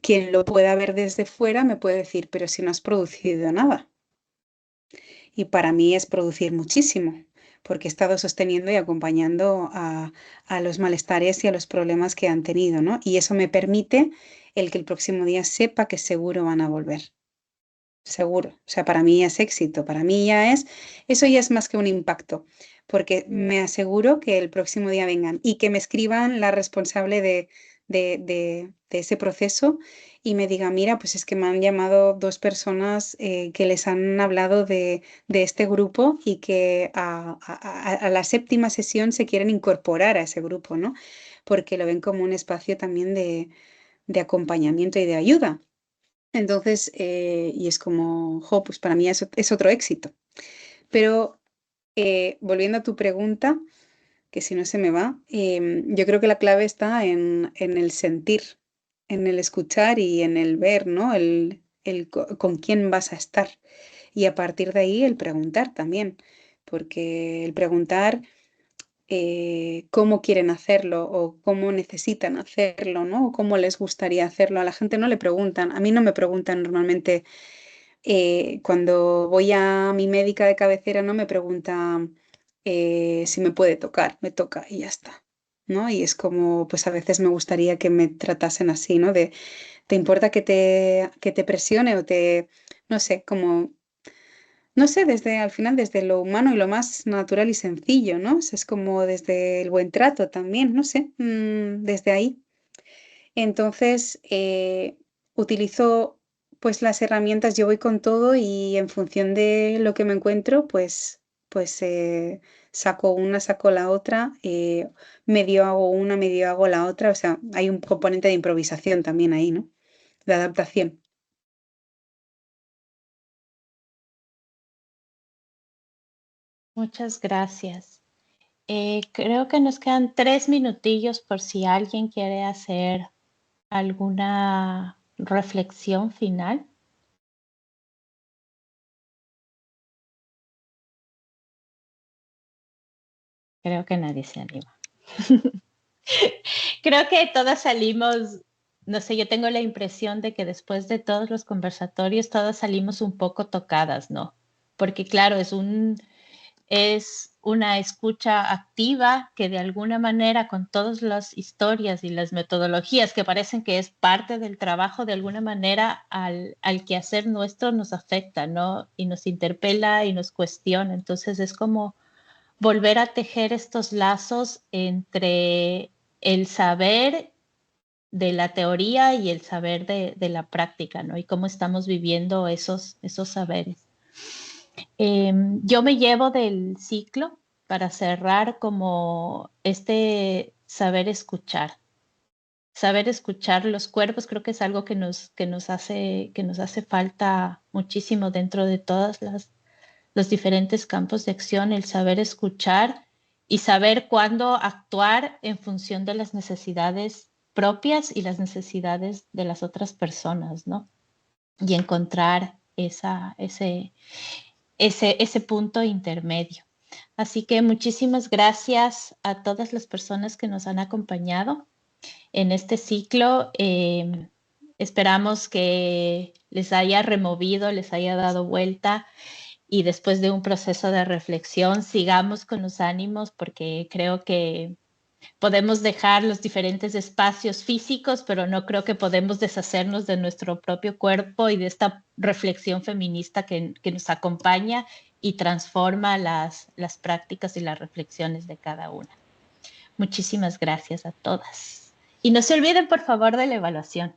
quien lo pueda ver desde fuera me puede decir, pero si no has producido nada. Y para mí es producir muchísimo, porque he estado sosteniendo y acompañando a los malestares y a los problemas que han tenido, ¿no? Y eso me permite el que el próximo día sepa que seguro van a volver. Seguro. O sea, para mí es éxito. Para mí eso ya es más que un impacto, porque me aseguro que el próximo día vengan y que me escriban la responsable de ese proceso y me diga, mira, pues es que me han llamado 2 personas que les han hablado de este grupo y que a la 7ª sesión se quieren incorporar a ese grupo, ¿no? Porque lo ven como un espacio también de acompañamiento y de ayuda. Entonces, y es como, jo, pues para mí es otro éxito. Pero volviendo a tu pregunta, que si no se me va, yo creo que la clave está en el sentir, en el escuchar y en el ver, ¿no? Con quién vas a estar. Y a partir de ahí el preguntar también, porque el preguntar cómo quieren hacerlo o cómo necesitan hacerlo, ¿no? O cómo les gustaría hacerlo. A la gente no le preguntan, a mí no me preguntan normalmente, cuando voy a mi médica de cabecera no me pregunta si me puede tocar, me toca y ya está, ¿no? Y es como, pues a veces me gustaría que me tratasen así, ¿no? ¿Te importa que te presione o no sé, como no sé, al final, desde lo humano y lo más natural y sencillo, ¿no? Es como desde el buen trato también, no sé, desde ahí. Entonces, utilizo pues las herramientas, yo voy con todo y en función de lo que me encuentro, pues saco una, saco la otra, medio hago una, medio hago la otra, o sea, hay un componente de improvisación también ahí, ¿no? De adaptación. Muchas gracias. Creo que nos quedan 3 minutillos por si alguien quiere hacer alguna reflexión final. Creo que nadie se anima. Creo que todas salimos, no sé, yo tengo la impresión de que después de todos los conversatorios, todas salimos un poco tocadas, ¿no? Porque claro, es una escucha activa que de alguna manera con todas las historias y las metodologías que parecen que es parte del trabajo, de alguna manera al quehacer nuestro nos afecta, ¿no? Y nos interpela y nos cuestiona. Entonces es como volver a tejer estos lazos entre el saber de la teoría y el saber de la práctica, ¿no? Y cómo estamos viviendo esos saberes. Yo me llevo del ciclo para cerrar como este saber escuchar. Saber escuchar los cuerpos creo que es algo que nos hace falta muchísimo dentro de todas los diferentes campos de acción, el saber escuchar y saber cuándo actuar en función de las necesidades propias y las necesidades de las otras personas, ¿no? Y encontrar ese punto intermedio. Así que muchísimas gracias a todas las personas que nos han acompañado en este ciclo. Esperamos que les haya removido, les haya dado vuelta y después de un proceso de reflexión sigamos con los ánimos porque creo que podemos dejar los diferentes espacios físicos, pero no creo que podemos deshacernos de nuestro propio cuerpo y de esta reflexión feminista que nos acompaña y transforma las prácticas y las reflexiones de cada una. Muchísimas gracias a todas. Y no se olviden, por favor, de la evaluación.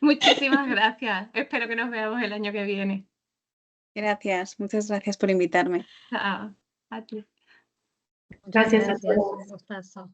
Muchísimas gracias. Espero que nos veamos el año que viene. Gracias, muchas gracias por invitarme. Chao. A ti. Gracias a todos. Un gustazo.